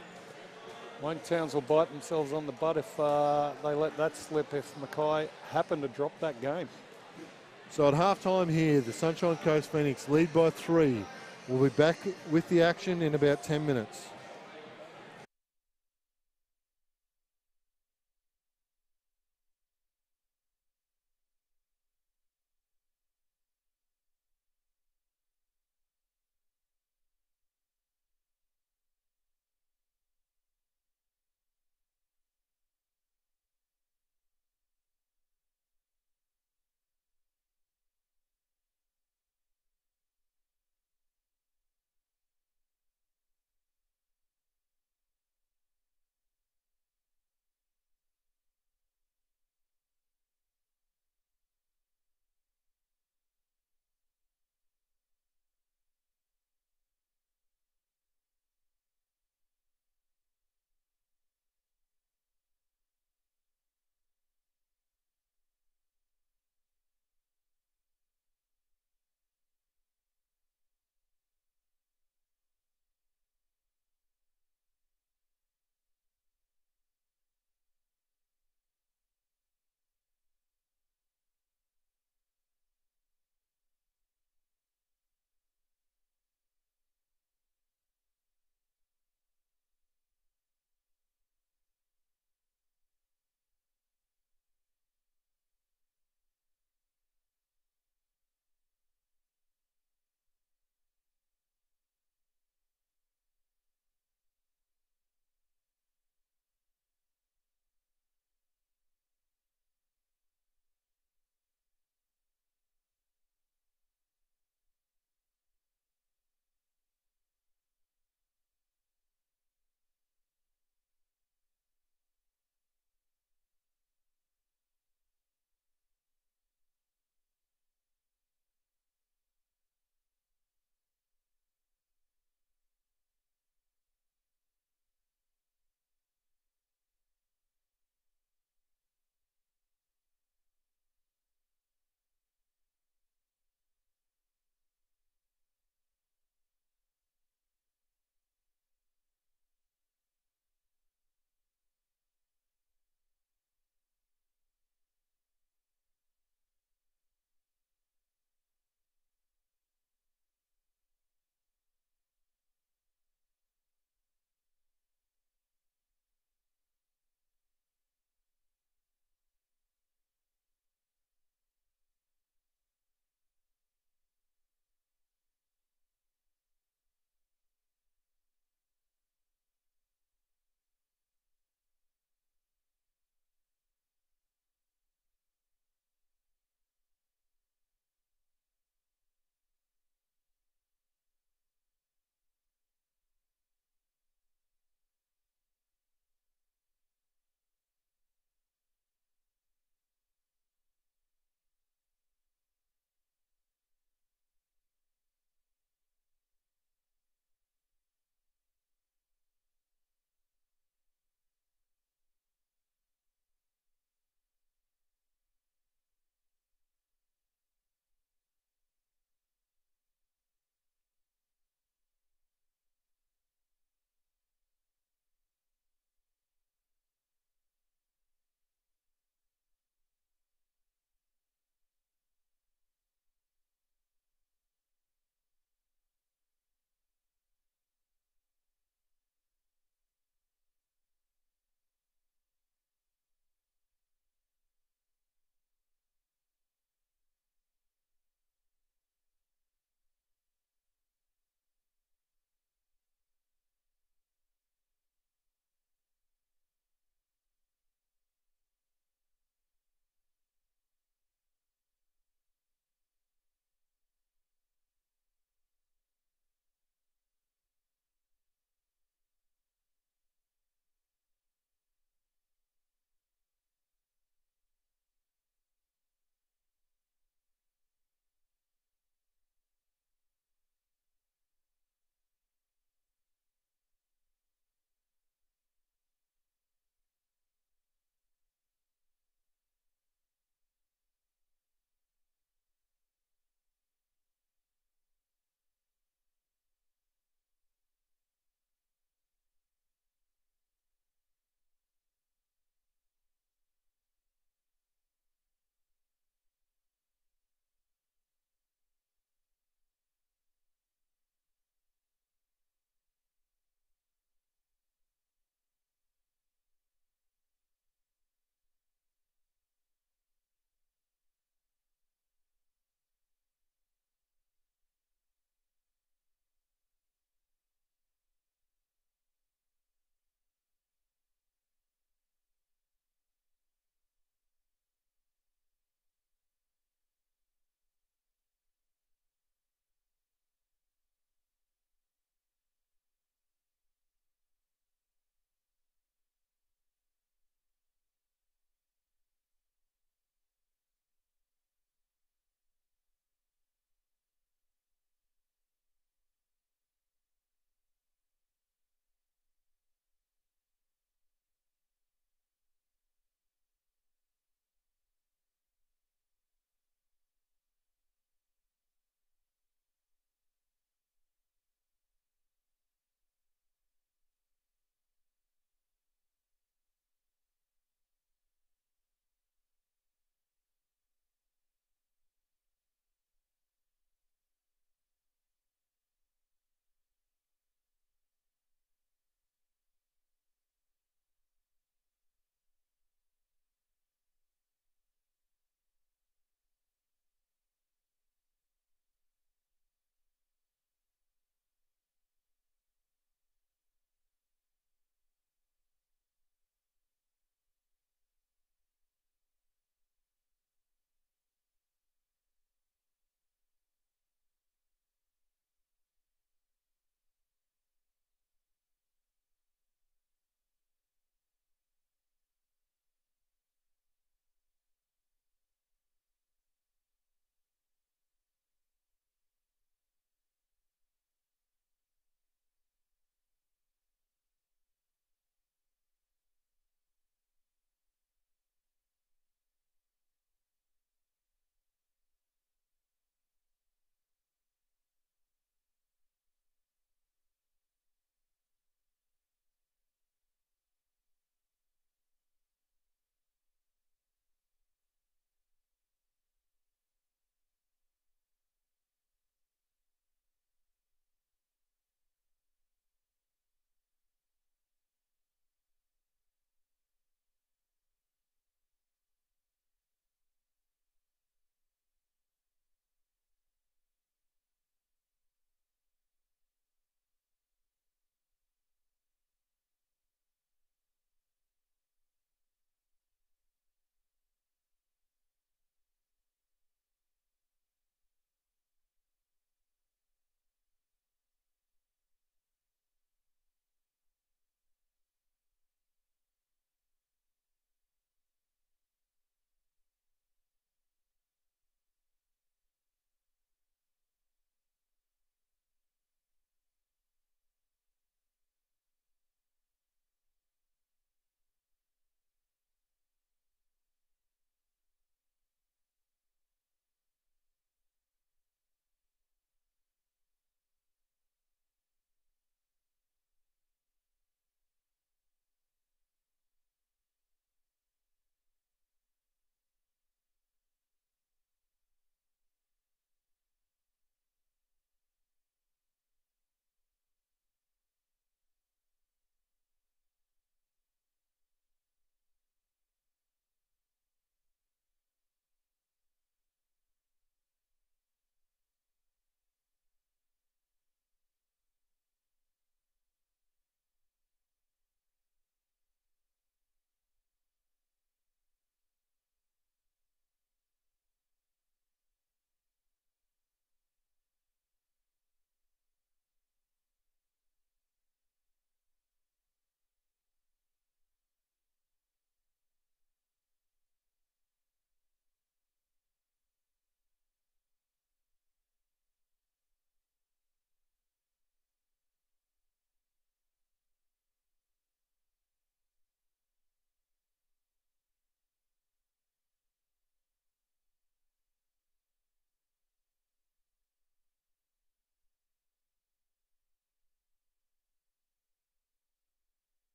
Won't Townsville bite themselves on the butt if they let that slip, if Mackay happen to drop that game? So at halftime here, the Sunshine Coast Phoenix lead by 3. We'll be back with the action in about 10 minutes.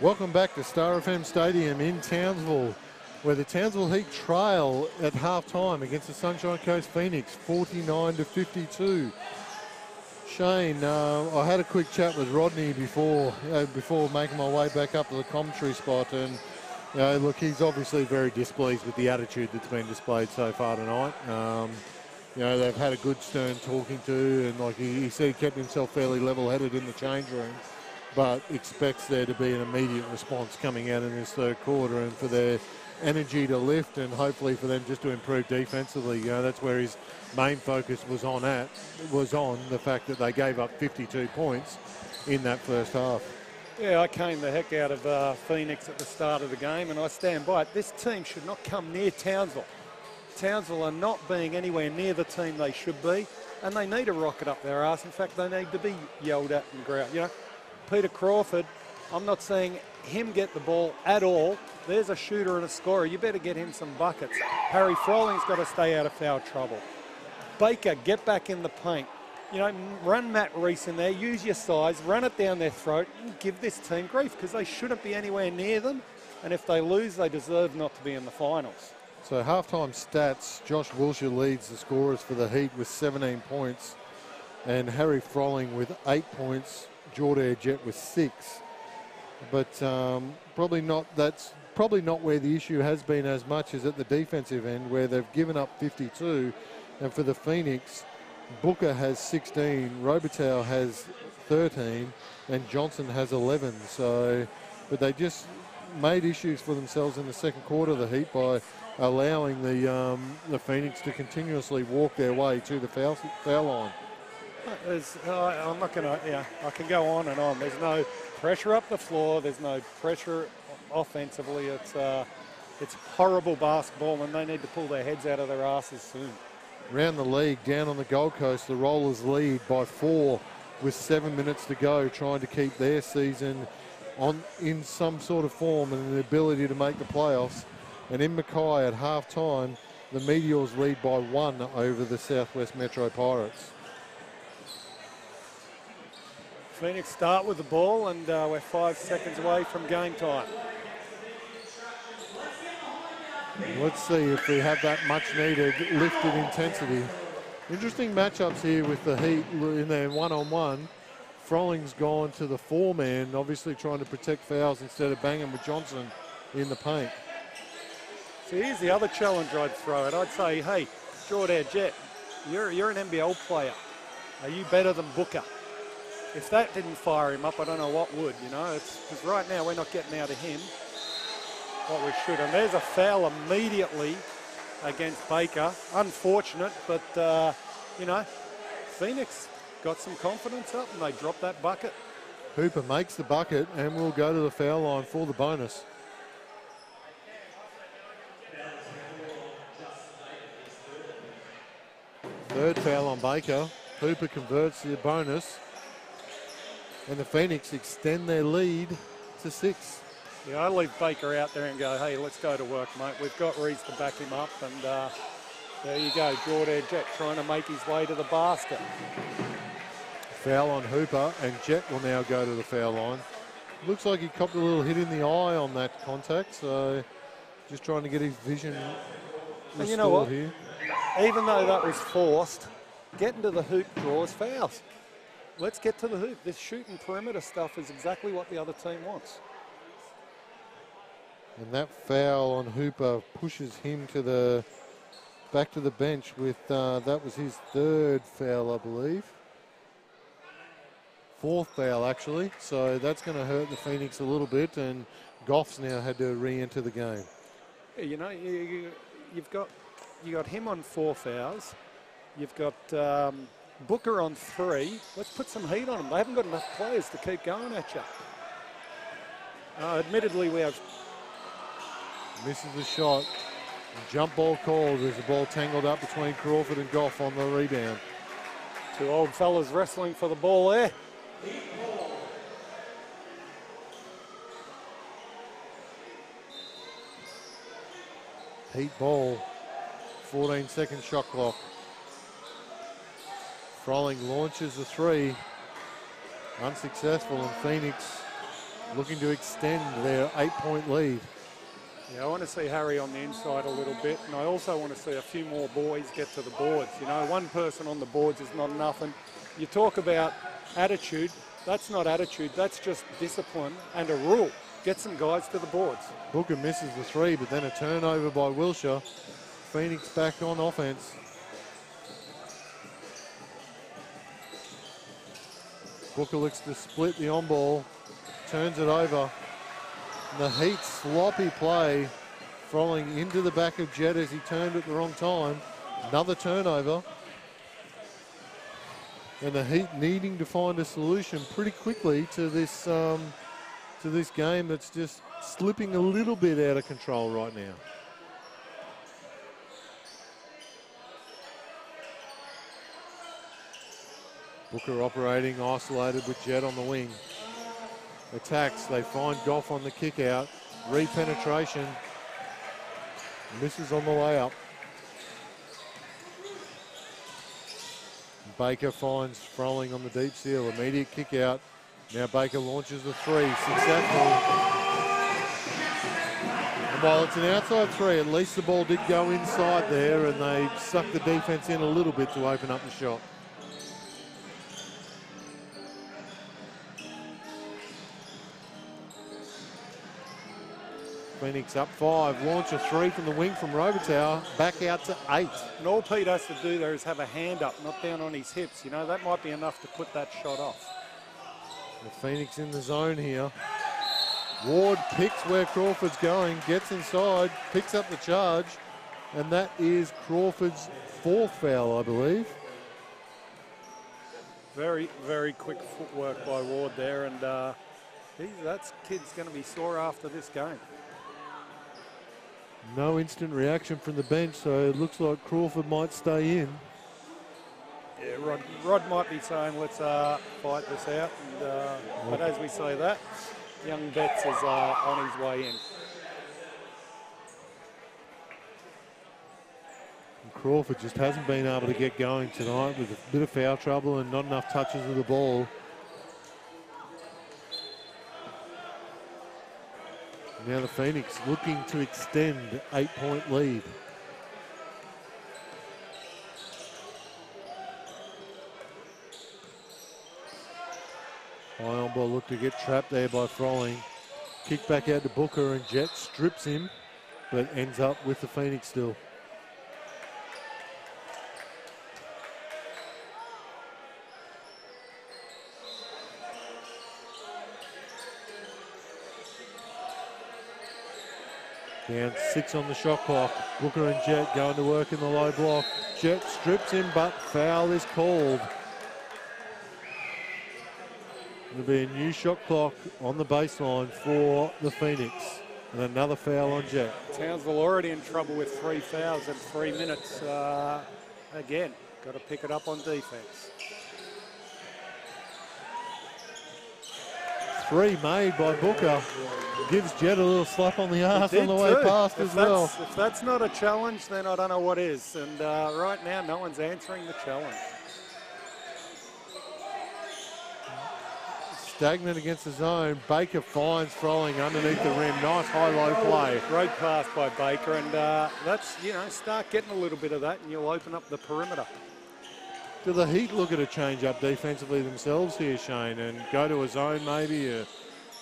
Welcome back to Star FM Stadium in Townsville, where the Townsville Heat trail at half-time against the Sunshine Coast Phoenix, 49-52. Shane, I had a quick chat with Rodney before making my way back up to the commentary spot, and look, he's obviously very displeased with the attitude that's been displayed so far tonight. They've had a good stern talking to, and like he said, he kept himself fairly level-headed in the change room, but expects there to be an immediate response coming out in this third quarter, and for their energy to lift, and hopefully for them just to improve defensively. That's where his main focus was on the fact that they gave up 52 points in that first half. Yeah, I came the heck out of Phoenix at the start of the game, and I stand by it. This team should not come near Townsville. Townsville are not being anywhere near the team they should be, and they need to rocket up their arse. In fact, they need to be yelled at and growled. Peter Crawford, I'm not seeing him get the ball at all. There's a shooter and a scorer. You better get him some buckets. Harry Frolling's got to stay out of foul trouble. Baker, get back in the paint. Run Matt Reese in there, use your size, run it down their throat, and give this team grief, because they shouldn't be anywhere near them. And if they lose, they deserve not to be in the finals. So halftime stats, Josh Wilshire leads the scorers for the Heat with 17 points, and Harry Frolling with 8 points, Jordan Jet with 6. But that's probably not where the issue has been as much as at the defensive end, where they've given up 52. And for the Phoenix, Booker has 16, Robitaille has 13, and Johnson has 11. But they just made issues for themselves in the second quarter of the Heat by allowing the Phoenix to continuously walk their way to the foul line. I'm not going to, I can go on and on. There's no pressure up the floor. There's no pressure offensively. It's horrible basketball, and they need to pull their heads out of their asses soon. Around the league, down on the Gold Coast, the Rollers lead by 4 with 7 minutes to go, trying to keep their season in some sort of form and an ability to make the playoffs. And in Mackay at half-time, the Meteors lead by 1 over the Southwest Metro Pirates. Phoenix start with the ball, and we're 5 seconds away from game time. Let's see if we have that much-needed lifted intensity. Interesting matchups here with the Heat in their one-on-one. Frolling's gone to the 4-man, obviously trying to protect fouls instead of banging with Johnson in the paint. So here's the other challenge I'd throw at. I'd say, hey, Jordan Jet, you're an NBL player. Are you better than Booker? If that didn't fire him up, I don't know what would, It's because right now we're not getting out of him what we should. And there's a foul immediately against Baker. Unfortunate, but, Phoenix got some confidence up and they dropped that bucket. Hooper makes the bucket and will go to the foul line for the bonus. Third foul on Baker. Hooper converts the bonus. And the Phoenix extend their lead to 6. Yeah, I leave Baker out there and go, hey, let's go to work, mate. We've got Reese to back him up. And there you go, Jordan Jet trying to make his way to the basket. Foul on Hooper, and Jet will now go to the foul line. Looks like he copped a little hit in the eye on that contact, so just trying to get his vision restored. And you know what? Here. Even though that was forced, getting to the hoop draws fouls. Let's get to the hoop. This shooting perimeter stuff is exactly what the other team wants. And that foul on Hooper pushes him back to the bench with, that was his 3rd foul, I believe. 4th foul, actually. So that's going to hurt the Phoenix a little bit, and Goff's now had to re-enter the game. Yeah, you've got him on 4 fouls. You've got Booker on 3. Let's put some heat on them. They haven't got enough players to keep going at you. Admittedly, we have... Misses the shot. Jump ball called. There's a ball tangled up between Crawford and Goff on the rebound. 2 old fellas wrestling for the ball there. Heat ball. 14-second shot clock. Frolling launches the 3. Unsuccessful, and Phoenix looking to extend their 8-point lead. Yeah, I want to see Harry on the inside a little bit, and I also want to see a few more boys get to the boards. You know, one person on the boards is not enough, and you talk about attitude. That's not attitude, that's just discipline and a rule. Get some guys to the boards. Booker misses the 3, but then a turnover by Wilshire. Phoenix back on offense. Booker looks to split the on ball, turns it over. And the Heat sloppy play, falling into the back of Jett as he turned at the wrong time. Another turnover. And the Heat needing to find a solution pretty quickly to this game that's just slipping a little bit out of control right now. Booker operating isolated with Jett on the wing. Attacks, they find Goff on the kick out. Re-penetration. Misses on the layup. Baker finds Froling on the deep seal. Immediate kick out. Now Baker launches the 3. Successful. And while it's an outside 3, at least the ball did go inside there and they sucked the defense in a little bit to open up the shot. Phoenix up 5, launch a 3 from the wing from Robitaille, back out to 8. And all Pete has to do there is have a hand up, not down on his hips. You know, that might be enough to put that shot off. The Phoenix in the zone here. Ward picks where Crawford's going, gets inside, picks up the charge, and that is Crawford's 4th foul, I believe. Very, very quick footwork by Ward there, and that kid's going to be sore after this game. No instant reaction from the bench, so it looks like Crawford might stay in. Yeah, Rod might be saying, let's fight this out. And, but as we say that, young Betts is on his way in. And Crawford just hasn't been able to get going tonight with a bit of foul trouble and not enough touches of the ball. Now the Phoenix looking to extend 8-point lead. High on ball look to get trapped there by Froling. Kick back out to Booker and Jett strips him, but ends up with the Phoenix still. Down 6 on the shot clock. Booker and Jett going to work in the low block. Jett strips him, but foul is called. There'll be a new shot clock on the baseline for the Phoenix. And another foul on Jett. Townsville already in trouble with 3 fouls in 3 minutes. Again, got to pick it up on defense. 3 made by Booker. Gives Jett a little slap on the arse on the way past as well. If that's not a challenge, then I don't know what is. And right now, no one's answering the challenge. Stagnant against the zone. Baker finds Froling underneath the rim. Nice high-low play. Great pass by Baker, and that's, you know, start getting a little bit of that and you'll open up the perimeter. Do the Heat look at a change-up defensively themselves here, Shane, and go to a zone maybe,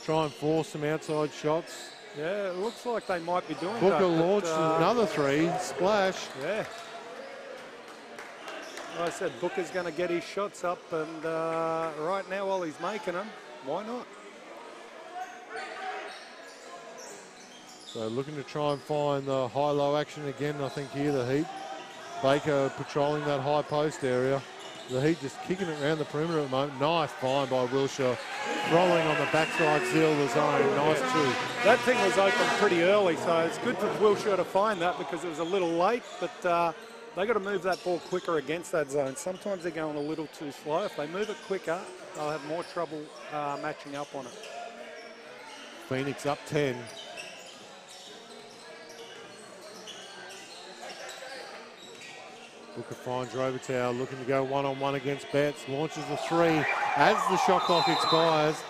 try and force some outside shots? Yeah, it looks like they might be doing that. Booker launched another 3, splash. Yeah. Like I said, Booker's going to get his shots up, and right now while he's making them, why not? So looking to try and find the high-low action again, I think here, the Heat. Baker patrolling that high post area. The Heat just kicking it around the perimeter at the moment. Nice find by Wilshire. Rolling on the backside, seal the zone. Nice too. That thing was open pretty early, so it's good for Wilshire to find that because it was a little late, but they got to move that ball quicker against that zone. Sometimes they're going a little too slow. If they move it quicker, they'll have more trouble matching up on it. Phoenix up 10. Booker finds Robitaille looking to go one-on-one against Betts. Launches the 3 as the shot clock expires.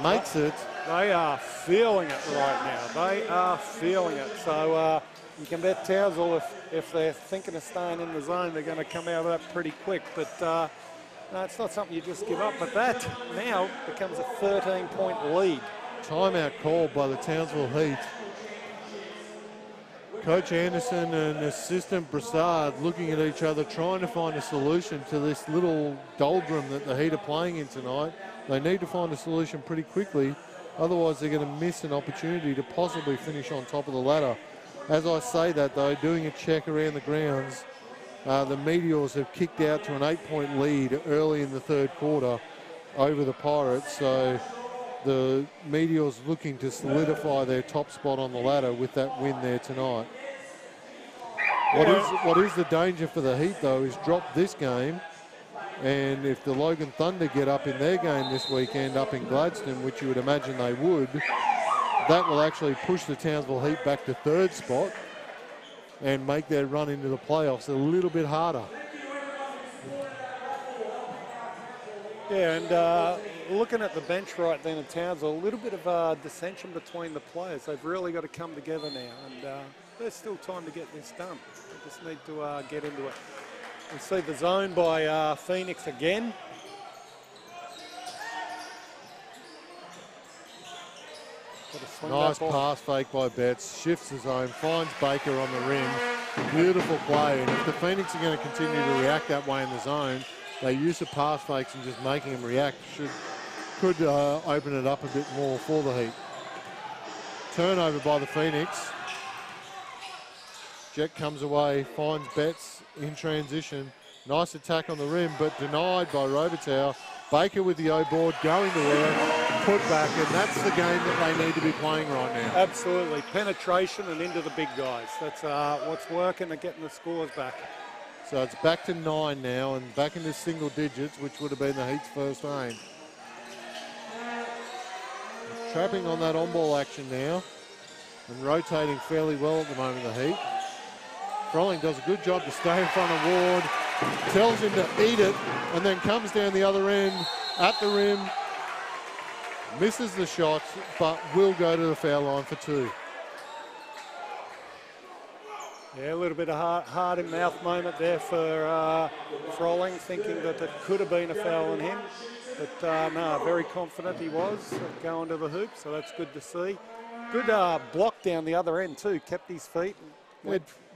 Makes it. They are feeling it right now. They are feeling it. So you can bet Townsville, if they're thinking of staying in the zone, they're going to come out of that pretty quick. But no, it's not something you just give up. But that now becomes a 13-point lead. Timeout called by the Townsville Heat. Coach Anderson and assistant Broussard looking at each other, trying to find a solution to this little doldrum that the Heat are playing in tonight. They need to find a solution pretty quickly, otherwise they're going to miss an opportunity to possibly finish on top of the ladder. As I say that though, doing a check around the grounds, the Meteors have kicked out to an 8-point lead early in the third quarter over the Pirates, so the Meteors looking to solidify their top spot on the ladder with that win there tonight. What is the danger for the Heat, though, is drop this game, and if the Logan Thunder get up in their game this weekend up in Gladstone, which you would imagine they would, that will actually push the Townsville Heat back to third spot and make their run into the playoffs a little bit harder. Yeah, and looking at the bench right then in Townsville, a little bit of dissension between the players. They've really got to come together now, and there's still time to get this done. They just need to get into it. We see the zone by Phoenix again. Nice pass fake by Betts, shifts the zone, finds Baker on the rim. Beautiful play, and if the Phoenix are going to continue to react that way in the zone, they use the pass fakes and just making them react could open it up a bit more for the Heat. Turnover by the Phoenix. Jet comes away, finds Betts in transition. Nice attack on the rim, but denied by Robitaille. Baker with the O-board, going to work, put back, and that's the game that they need to be playing right now. Absolutely, penetration and into the big guys. That's what's working and getting the scores back. So it's back to 9 now and back into single digits, which would have been the Heat's first aim. Trapping on that on-ball action now and rotating fairly well at the moment, the Heat. Froling does a good job to stay in front of Ward, tells him to eat it, and then comes down the other end at the rim, misses the shot, but will go to the foul line for 2. Yeah, a little bit of heart-in-mouth moment there for Froling, thinking that it could have been a foul on him. But no, very confident he was going to the hoop, so that's good to see. Good block down the other end too, kept his feet.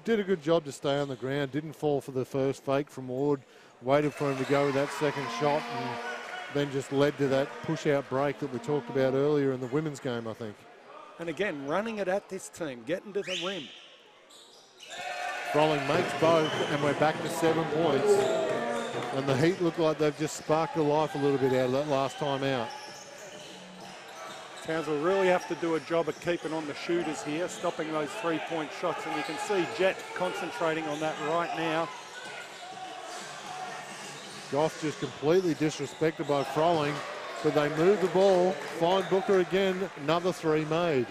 Did a good job to stay on the ground, didn't fall for the first fake from Ward, waited for him to go with that second shot, and then just led to that push-out break that we talked about earlier in the women's game, I think. And again, running it at this team, getting to the rim. Froling makes both, and we're back to 7 points. And the Heat look like they've just sparked the life a little bit out of that last time out. Townsville really have to do a job of keeping on the shooters here, stopping those three-point shots, and you can see Jet concentrating on that right now. Goff just completely disrespected by Froling, but they move the ball, find Booker again, another 3 made.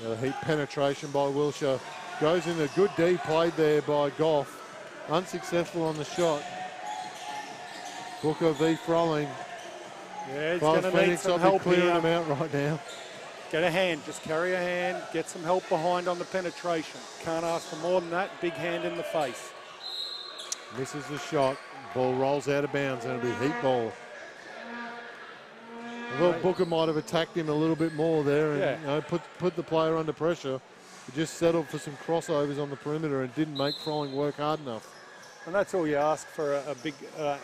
The Heat penetration by Wilshire goes in a good D played there by Goff, unsuccessful on the shot. Booker v. Froling. Yeah, he's going to need some help clearing here. them out right now. Get a hand, just carry a hand, get some help behind on the penetration. Can't ask for more than that, big hand in the face. Misses the shot, ball rolls out of bounds and it'll be Heat ball. I thought Booker might have attacked him a little bit more there and put the player under pressure. He just settled for some crossovers on the perimeter and didn't make Froling work hard enough. And that's all you ask for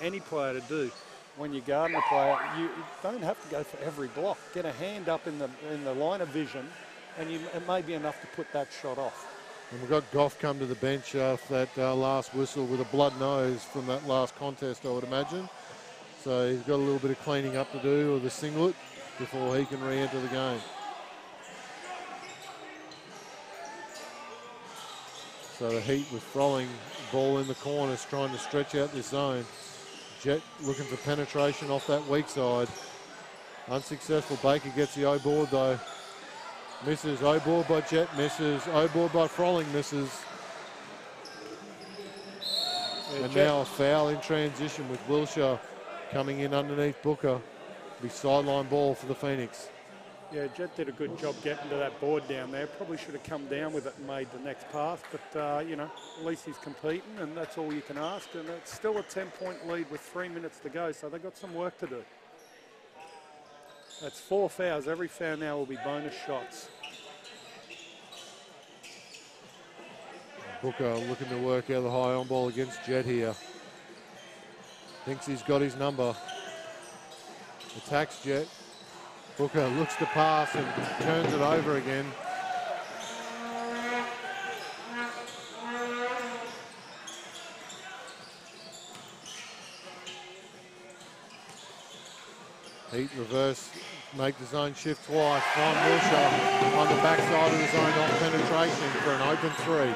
any player to do. When you're guarding a player, you don't have to go for every block. Get a hand up in the line of vision, and it may be enough to put that shot off. And we've got Goff come to the bench after that last whistle with a blood nose from that last contest, I would imagine. So he's got a little bit of cleaning up to do with the singlet before he can re-enter the game. So the Heat with Froling, ball in the corners, trying to stretch out this zone. Jet looking for penetration off that weak side. Unsuccessful. Baker gets the O-board though. Misses. O-board by Jet, misses. O-board by Froling, misses. Yeah, And now a foul in transition with Wilshire coming in underneath Booker. Be sideline ball for the Phoenix. Yeah, Jet did a good job getting to that board down there. Probably should have come down with it and made the next pass, but, you know, at least he's competing, and that's all you can ask. And it's still a 10-point lead with 3 minutes to go, so they've got some work to do. That's 4 fouls. Every foul now will be bonus shots. Booker looking to work out the high on ball against Jet here. Thinks he's got his number. Attacks Jet. Booker looks to pass and turns it over again. Heat reverse, make the zone shift twice. Find Wilshire on the backside of the zone off penetration for an open 3.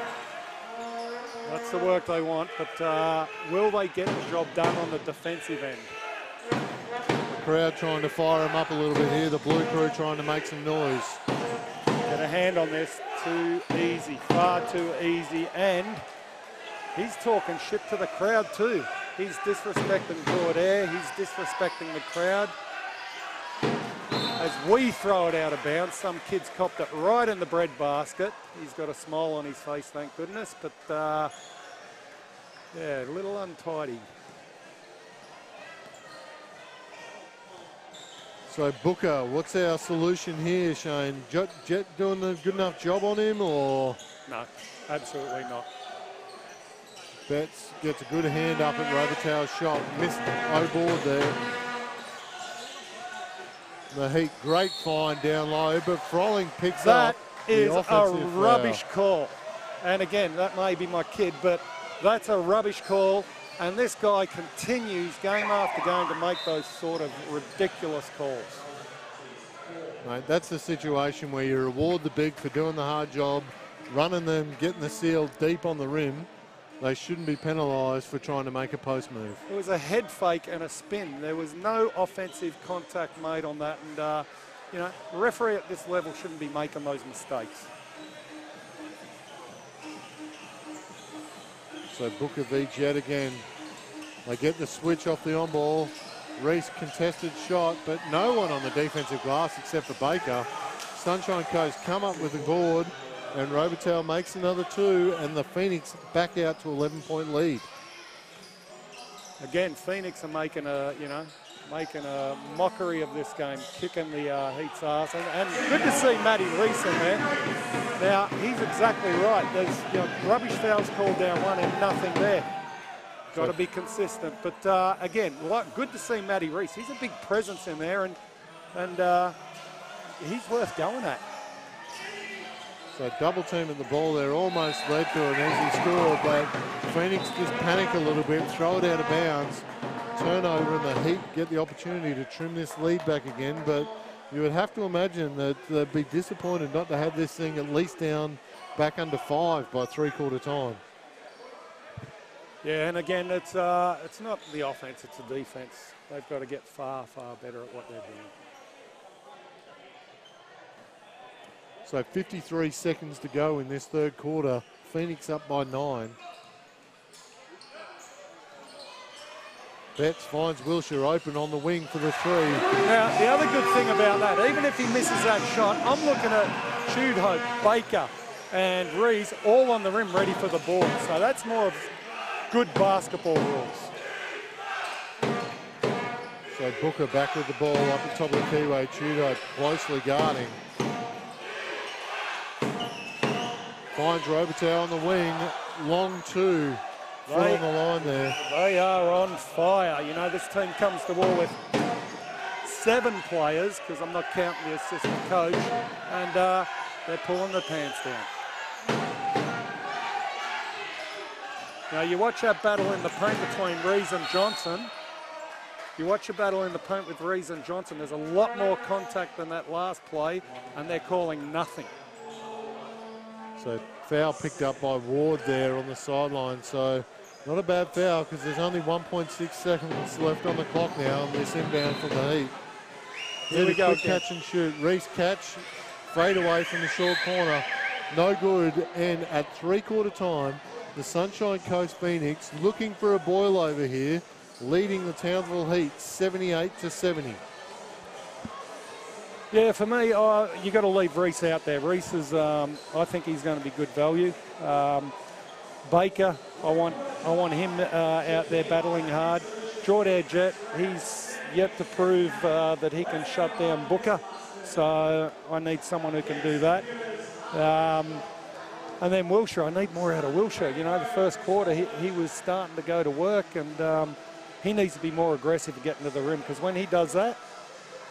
That's the work they want, but will they get the job done on the defensive end? Crowd trying to fire him up a little bit here. The Blue Crew trying to make some noise. Get a hand on this. Too easy, far too easy. And he's talking shit to the crowd too. He's disrespecting Jordan. He's disrespecting the crowd. As we throw it out of bounds, some kid's copped it right in the bread basket. He's got a smile on his face, thank goodness. But yeah, a little untidy. So Booker, what's our solution here, Shane? Jet doing a good enough job on him, or? No, absolutely not. Betts gets a good hand up at Robertow's shot. Missed O-board there. The Heat, great find down low, but Froling picks up the offensive That is a rubbish foul. call. And again, that may be my kid, but that's a rubbish call. And this guy continues game after game to make those sort of ridiculous calls. Mate, that's the situation where you reward the big for doing the hard job, running them, getting the seal deep on the rim. They shouldn't be penalised for trying to make a post move. It was a head fake and a spin. There was no offensive contact made on that. And, you know, a referee at this level shouldn't be making those mistakes. So Booker v Jet again. They get the switch off the on ball. Reese contested shot, but no one on the defensive glass except for Baker. Sunshine Coast come up with a board, and Robertel makes another 2, and the Phoenix back out to 11-point lead. Again, Phoenix are making a, you know, making a mockery of this game, kicking the Heat's ass. And good to see Matty Reese in there. Now, he's exactly right. There's, you know, rubbish fouls called down one and nothing there. Got to be consistent. But again, good to see Matty Reese. He's a big presence in there, and he's worth going at. So double teaming the ball there almost led to an easy score, but Phoenix just panic a little bit, throw it out of bounds, turnover, and the Heat get the opportunity to trim this lead back again. But you would have to imagine that they'd be disappointed not to have this thing at least down back under 5 by three-quarter time. Yeah, and again, it's not the offense, it's the defense. They've got to get far, far better at what they're doing. So 53 seconds to go in this third quarter. Phoenix up by 9. Betts finds Wilshire open on the wing for the 3. Now, the other good thing about that, even if he misses that shot, I'm looking at Hope, Baker, and Rees all on the rim ready for the board. So that's more of good basketball rules. So Booker back with the ball up the top of the keyway. Hope closely guarding. Finds Robertel on the wing. Long 2. Full on the line there. They are on fire. You know, this team comes to war with 7 players, because I'm not counting the assistant coach, and they're pulling their pants down. Now, you watch that battle in the paint between Rees and Johnson. You watch a battle in the paint with Rees and Johnson, there's a lot more contact than that last play, and they're calling nothing. So foul picked up by Ward there on the sideline. So not a bad foul, because there's only 1.6 seconds left on the clock now on this inbound from the Heat. Here we go. Quick catch and shoot. Reese catch, fade away from the short corner. No good. And at three-quarter time, the Sunshine Coast Phoenix looking for a boil over here, leading the Townsville Heat 78-70. Yeah, for me, you got to leave Reese out there. Reese is, I think he's going to be good value. Baker, I want him out there battling hard. Jordan Jet, he's yet to prove that he can shut down Booker, so I need someone who can do that. And then Wilshire, I need more out of Wilshire. You know, the first quarter he was starting to go to work, and he needs to be more aggressive at getting to the rim, because when he does that,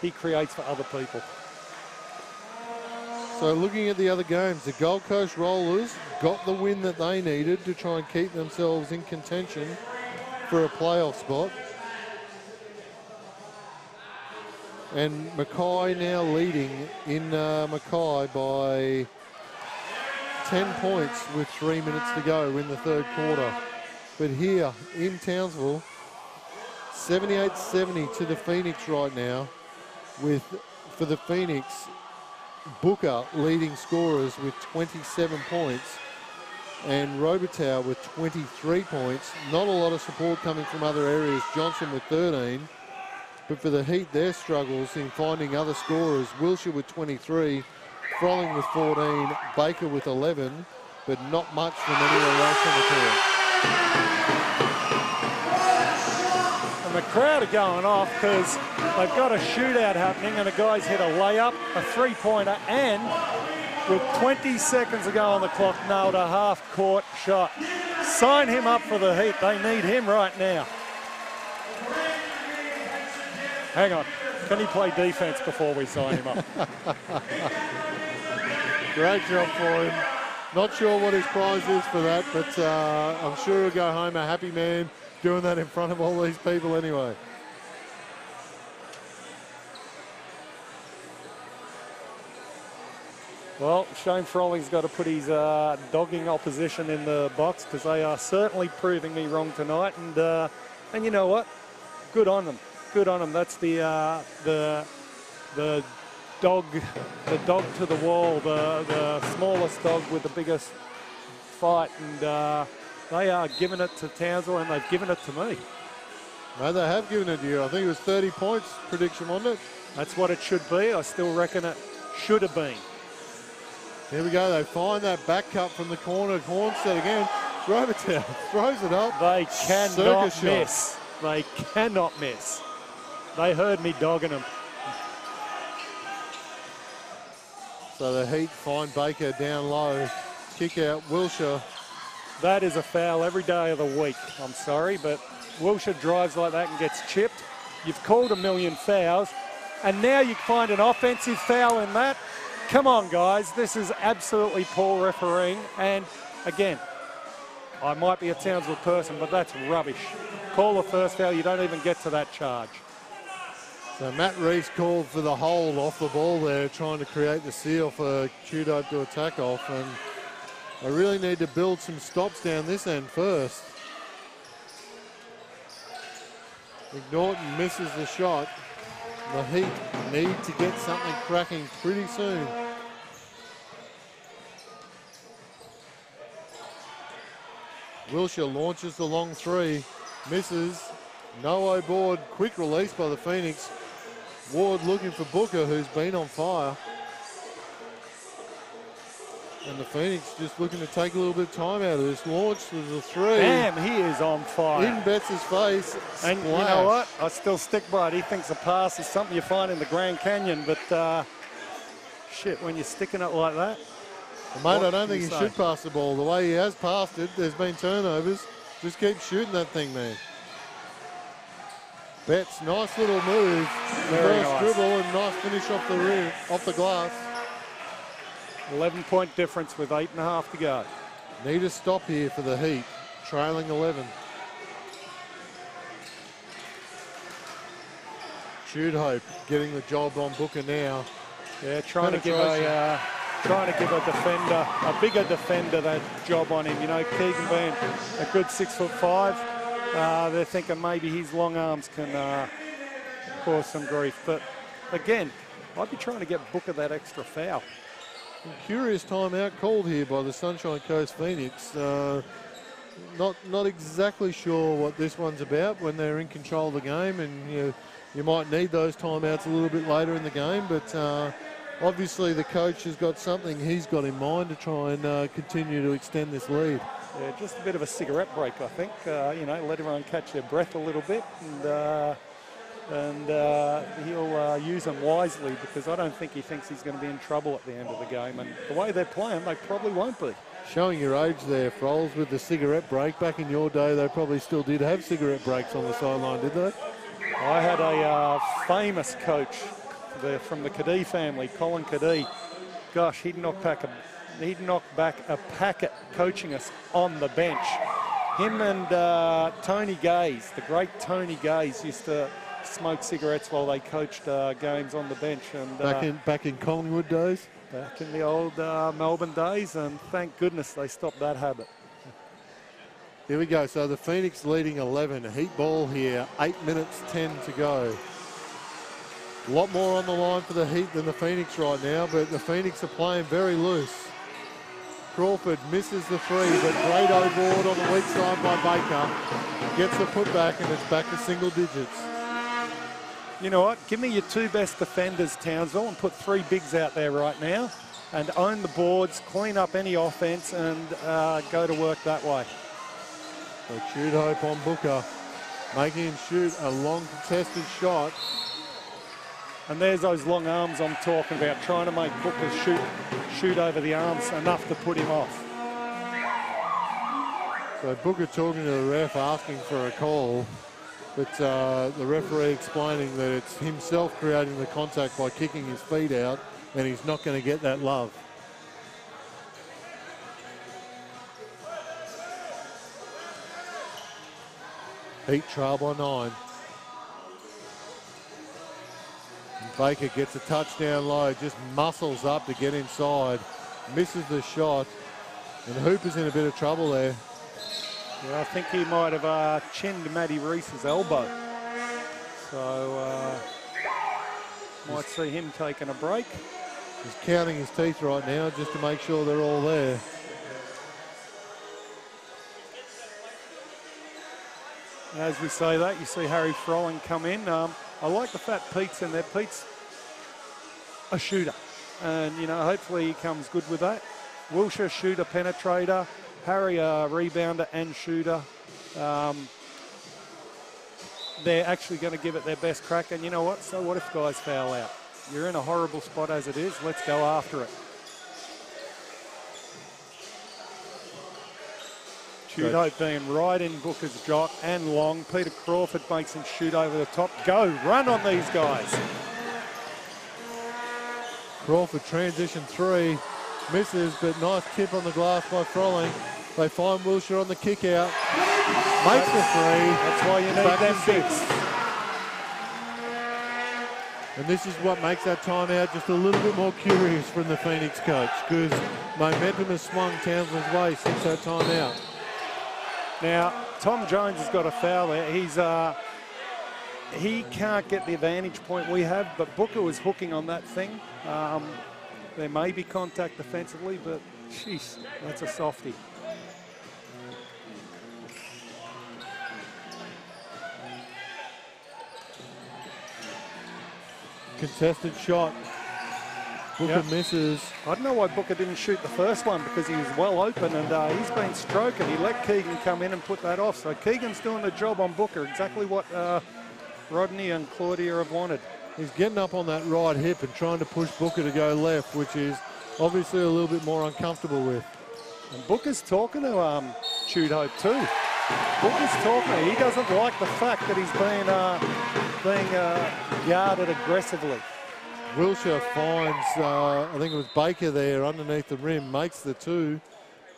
he creates for other people. So looking at the other games, the Gold Coast Rollers got the win that they needed to try and keep themselves in contention for a playoff spot. And Mackay now leading in Mackay by 10 points with 3 minutes to go in the third quarter. But here in Townsville, 78-70 to the Phoenix right now, with, for the Phoenix, Booker leading scorers with 27 points and Robitaille with 23 points. Not a lot of support coming from other areas. Johnson with 13. But for the Heat, their struggles in finding other scorers. Wilshire with 23, Frolling with 14, Baker with 11, but not much from anywhere else on the court. And the crowd are going off because they've got a shootout happening, and the guys hit a layup, a three-pointer, and with 20 seconds to go on the clock, nailed a half-court shot. Sign him up for the Heat. They need him right now. Hang on. Can he play defense before we sign him up? Great job for him. Not sure what his prize is for that, but I'm sure he'll go home a happy man doing that in front of all these people anyway. Well, Shane Frolling's got to put his dogging opposition in the box, because they are certainly proving me wrong tonight. And you know what? Good on them. Good on them. That's the dog to the wall, the smallest dog with the biggest fight, and they are giving it to Townsville, and they've given it to me. No, they have given it to you. I think it was 30 points prediction, wasn't it? That's what it should be. I still reckon it should have been. Here we go. They find that back cut from the corner. Hornstead again. Robitaille throws it up. They cannot miss. They cannot miss. They heard me dogging them. So the Heat find Baker down low. Kick out Wilshire. That is a foul every day of the week. I'm sorry, but Wilshire drives like that and gets chipped. You've called a million fouls, and now you find an offensive foul in that. Come on, guys. This is absolutely poor refereeing. And again, I might be a Townsville person, but that's rubbish. Call the first foul. You don't even get to that charge. So Matt Reese called for the hold off the ball there, trying to create the seal for Q-Dope to attack off. And I really need to build some stops down this end first. McNaughton misses the shot. The Heat need to get something cracking pretty soon. Wilshire launches the long three, misses. No board, quick release by the Phoenix. Ward looking for Booker, who's been on fire. And the Phoenix just looking to take a little bit of time out of this launch. There's a three. Damn, he is on fire. In Betts' face. And you know what? I still stick by it. He thinks a pass is something you find in the Grand Canyon, but shit, when you're sticking it like that. Well, mate, I don't think he should pass the ball. The way he has passed it, there's been turnovers. Just keep shooting that thing, man. Betts, nice little move. Very First nice. dribble and nice finish off the rim, off the glass. 11-point difference with 8.5 to go. Need a stop here for the Heat, trailing 11. Jude Hope getting the job on Booker now. Yeah, trying to give a defender, a bigger defender, that job on him. You know, Keegan being a good 6'5", they're thinking maybe his long arms can cause some grief. But again, I'd be trying to get Booker that extra foul. Curious timeout called here by the Sunshine Coast Phoenix. not exactly sure what this one's about when they're in control of the game, and you might need those timeouts a little bit later in the game, but obviously the coach has got something he's got in mind to try and continue to extend this lead. Yeah, just a bit of a cigarette break, I think. Let everyone catch their breath a little bit, and he'll use them wisely, because I don't think he thinks he's going to be in trouble at the end of the game. And the way they're playing, they probably won't be. Showing your age there, Froles, with the cigarette break. Back in your day, they probably still did have cigarette breaks on the sideline, did they? I had a famous coach from the Cadee family, Colin Cadee. Gosh, he'd knock back a packet coaching us on the bench. Him and Tony Gaze, the great Tony Gaze, used to smoke cigarettes while they coached games on the bench. And back in Collingwood days? Back in the old Melbourne days, and thank goodness they stopped that habit. Here we go. So the Phoenix leading 11. Heat ball here. 8 minutes 10 to go. A lot more on the line for the Heat than the Phoenix right now, but the Phoenix are playing very loose. Crawford misses the three, but great O-board on the weak side by Baker. Gets the putback, and it's back to single digits. You know what? Give me your two best defenders, Townsville, and put three bigs out there right now, and own the boards, clean up any offense, and go to work that way. So shoot hope on Booker, making him shoot a long contested shot. And there's those long arms I'm talking about, trying to make Booker shoot over the arms enough to put him off. So Booker talking to the ref, asking for a call, but the referee explaining that it's himself creating the contact by kicking his feet out, and he's not going to get that love. Heat trail by 9. And Baker gets a touchdown low, just muscles up to get inside, misses the shot, and Hooper's in a bit of trouble there. Yeah, I think he might have chinned Matty Reese's elbow. So might see him taking a break. He's counting his teeth right now just to make sure they're all there. And as we say that, you see Harry Froling come in. I like the fact Pete's in there. Pete's a shooter. And, hopefully he comes good with that. Wilshire, shooter, penetrator. Harry, rebounder and shooter. They're actually going to give it their best crack. And you know what? So what if guys foul out? You're in a horrible spot as it is. Let's go after it. Shoot hope being right in Booker's jock and long. Peter Crawford makes him shoot over the top. Go, run on these guys. Crawford transition three, misses, but nice tip on the glass by Froling. They find Wilshire on the kick out. Makes the three. That's why you need them bigs. And this is what makes that timeout just a little bit more curious from the Phoenix coach, because momentum has swung Townsville's way since that timeout. Now, Tom Jones has got a foul there. He can't get the advantage point we have, but Booker was hooking on that thing. There may be contact defensively, but jeez, that's a softie. Contested shot. Booker misses. I don't know why Booker didn't shoot the first one, because he was well open, and he's been stroking. He let Keegan come in and put that off. So Keegan's doing the job on Booker, exactly what Rodney and Claudia have wanted. He's getting up on that right hip and trying to push Booker to go left, which is obviously a little bit more uncomfortable with. And Booker's talking to Shoot Hope too. Booker's talking. He doesn't like the fact that he's being guarded aggressively. Wilshire finds, I think it was Baker there underneath the rim, makes the two,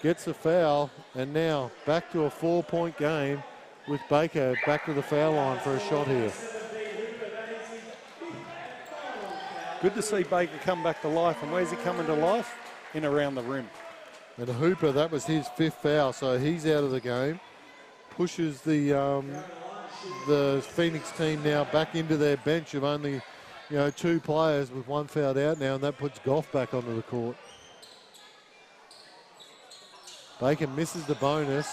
gets a foul, and now back to a 4-point game with Baker back to the foul line for a shot here. Good to see Baker come back to life. And where's he coming to life? In around the rim. And Hooper, that was his 5th foul, so he's out of the game. Pushes the Phoenix team now back into their bench of only 2 players with 1 fouled out now, and that puts Goff back onto the court. Baker misses the bonus.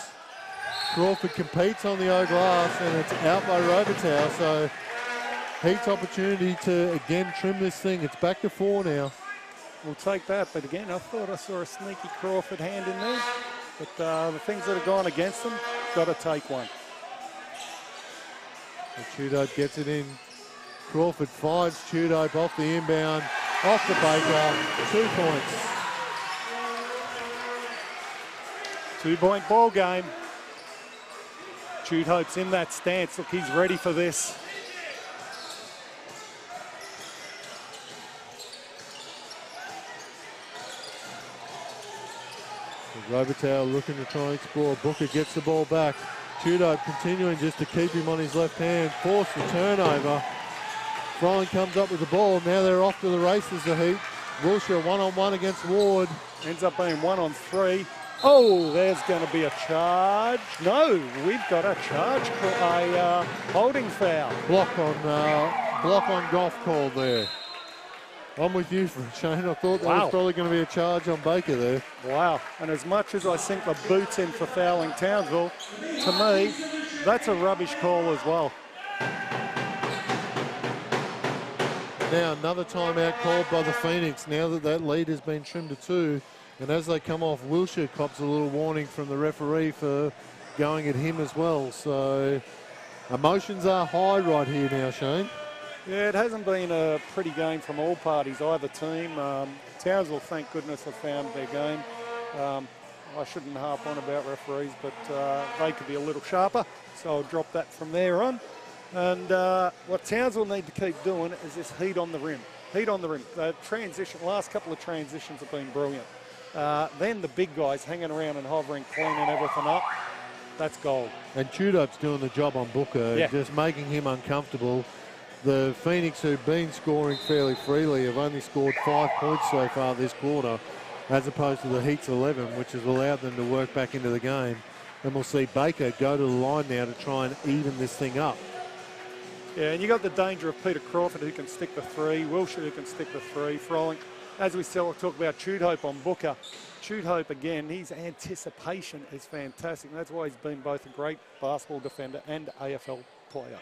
Crawford competes on the O glass and it's out by Robitaille. So Heat's opportunity to again trim this thing. It's back to 4 now. We'll take that, but again, I thought I saw a sneaky Crawford hand in there. But the things that have gone against them, got to take one. Tudope gets it in. Crawford finds Tudope off the inbound, off the Baker, 2 points. 2-point ball game. Tudope's in that stance. Look, he's ready for this. Robitaille looking to try and explore. Booker gets the ball back. Tudope continuing just to keep him on his left hand. Force the turnover. Froling comes up with the ball. Now they're off to the races, the Heat. Wilshire 1-on-1 against Ward. Ends up being 1-on-3. Oh, there's going to be a charge. No, we've got a charge, a holding foul. Block on Goff called there. I'm with you, Shane. I thought that was probably going to be a charge on Baker there. Wow. And as much as I sink the boots in for fouling Townsville, to me, that's a rubbish call as well. Now another timeout called by the Phoenix now that that lead has been trimmed to 2. And as they come off, Wilshire cops a little warning from the referee for going at him as well. So emotions are high right here now, Shane. Yeah, it hasn't been a pretty game from all parties, either team. Townsville, thank goodness, have found their game. I shouldn't harp on about referees, but they could be a little sharper, so I'll drop that from there on. And what Townsville need to keep doing is this heat on the rim. Heat on the rim. The last couple of transitions have been brilliant. Then the big guys hanging around and hovering, cleaning everything up. That's gold. And Tudope's doing the job on Booker, just making him uncomfortable. The Phoenix, who've been scoring fairly freely, have only scored 5 points so far this quarter, as opposed to the Heat's 11, which has allowed them to work back into the game. And we'll see Baker go to the line now to try and even this thing up. Yeah, and you got the danger of Peter Crawford, who can stick the 3, Wilshire, who can stick the 3, Froling. As we still talk about Tudope on Booker, Tudope again, his anticipation is fantastic. And that's why he's been both a great basketball defender and AFL player.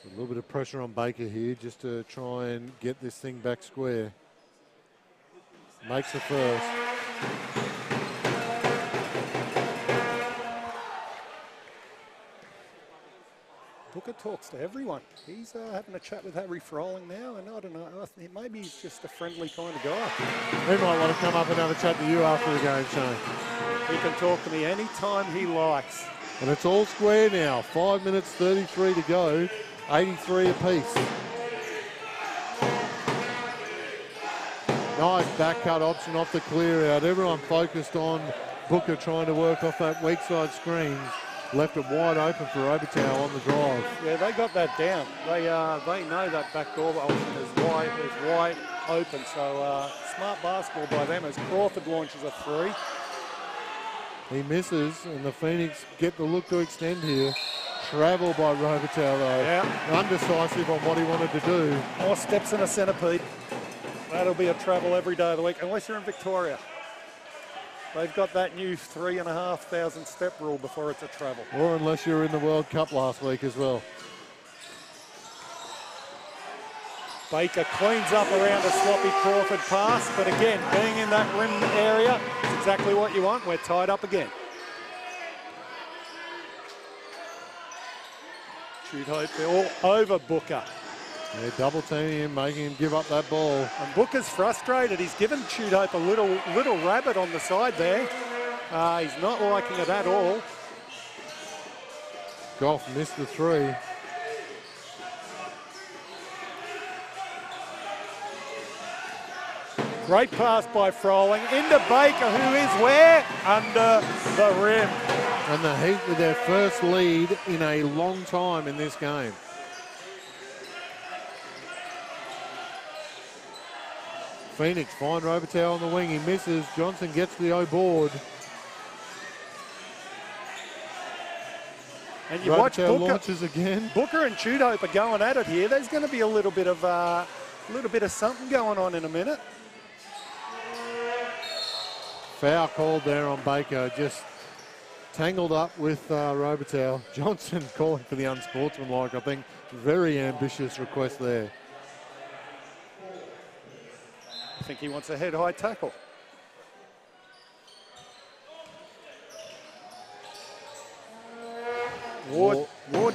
A little bit of pressure on Baker here just to try and get this thing back square. Makes the first. Booker talks to everyone. He's having a chat with Harry Froling now, and I don't know, maybe he's just a friendly kind of guy. He might want to come up and have a chat to you after the game, Shane. He can talk to me anytime he likes. And it's all square now. 5 minutes 33 to go. 83 apiece. Nice back cut option off the clear out. Everyone focused on Booker trying to work off that weak side screen. Left it wide open for Robitaille on the drive. Yeah, they got that down. They know that backdoor option is wide open. So smart basketball by them as Crawford launches a 3. He misses, and the Phoenix get the look to extend here. Travel by Robitaille though. Yeah. Undecisive on what he wanted to do. More steps in a centipede. That'll be a travel every day of the week, unless you're in Victoria. They've got that new 3,500 step rule before it's a travel. Or unless you were in the World Cup last week as well. Baker cleans up around a sloppy Crawford pass, but again, being in that rim area is exactly what you want. We're tied up again. Tudope all over Booker. Yeah, double teaming him, making him give up that ball. And Booker's frustrated. He's given Tudope a little rabbit on the side there. He's not liking it at all. Goff missed the 3. Great pass by Froling into Baker, who is where? Under the rim. And the Heat with their first lead in a long time in this game. Phoenix find Robitaille on the wing. He misses. Johnson gets the O board. And you watch Booker launches again. Booker and Tudope are going at it here. There's going to be a little bit of something going on in a minute. Foul called there on Baker, just tangled up with Robertow. Johnson calling for the unsportsmanlike, I think. Very ambitious request there. I think he wants a head-high tackle. Ward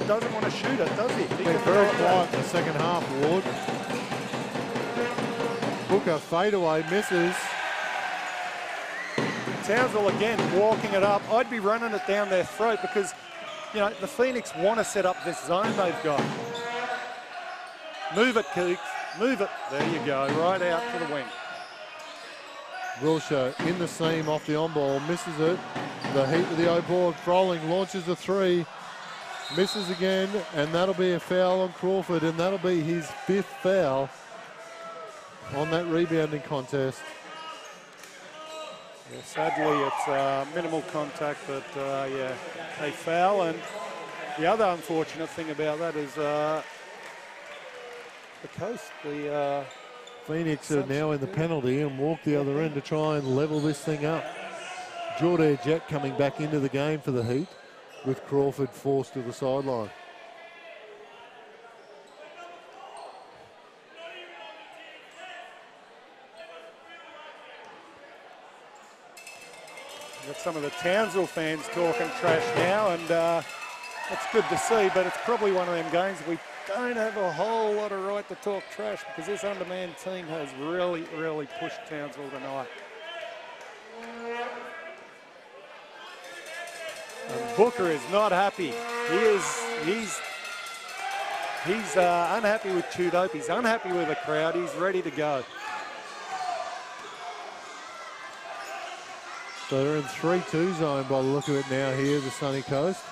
doesn't want to shoot it, does he? Been very quiet in the second half, Ward. Booker fadeaway, misses. Townsville again walking it up. I'd be running it down their throat because, you know, the Phoenix want to set up this zone they've got. Move it, Keeks. Move it. There you go. Right out to the wing. Wilshire in the seam off the on-ball, misses it. The Heat with the O-board. Froling launches a three, misses again, and that'll be a foul on Crawford, and that'll be his 5th foul on that rebounding contest. Yeah, sadly, it's minimal contact, but yeah, a foul. And the other unfortunate thing about that is the coast, the Phoenix are now in the penalty and walk the other end to try and level this thing up. Jordan Jett coming back into the game for the Heat, with Crawford forced to the sideline. Got some of the Townsville fans talking trash now, and it's good to see, but it's probably one of them games we don't have a whole lot of right to talk trash because this undermanned team has really, really pushed Townsville tonight. And Booker is not happy. He's unhappy with Tudope. He's unhappy with the crowd. He's ready to go. So they're in 3-2 zone by the look of it now here, the Sunny Coast.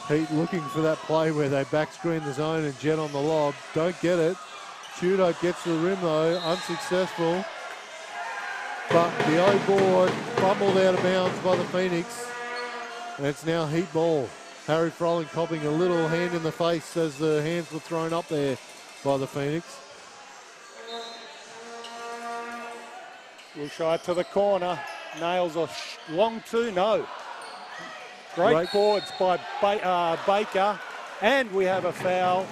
Heat looking for that play where they back screen the zone and Jet on the lob. Don't get it. Tudope gets to the rim though, unsuccessful. But the O-board fumbled out of bounds by the Phoenix. And it's now Heat ball. Harry Froling copping a little hand in the face as the hands were thrown up there by the Phoenix. Wilshire to the corner. Nails a long two, no. Great boards by Baker. And we have a foul.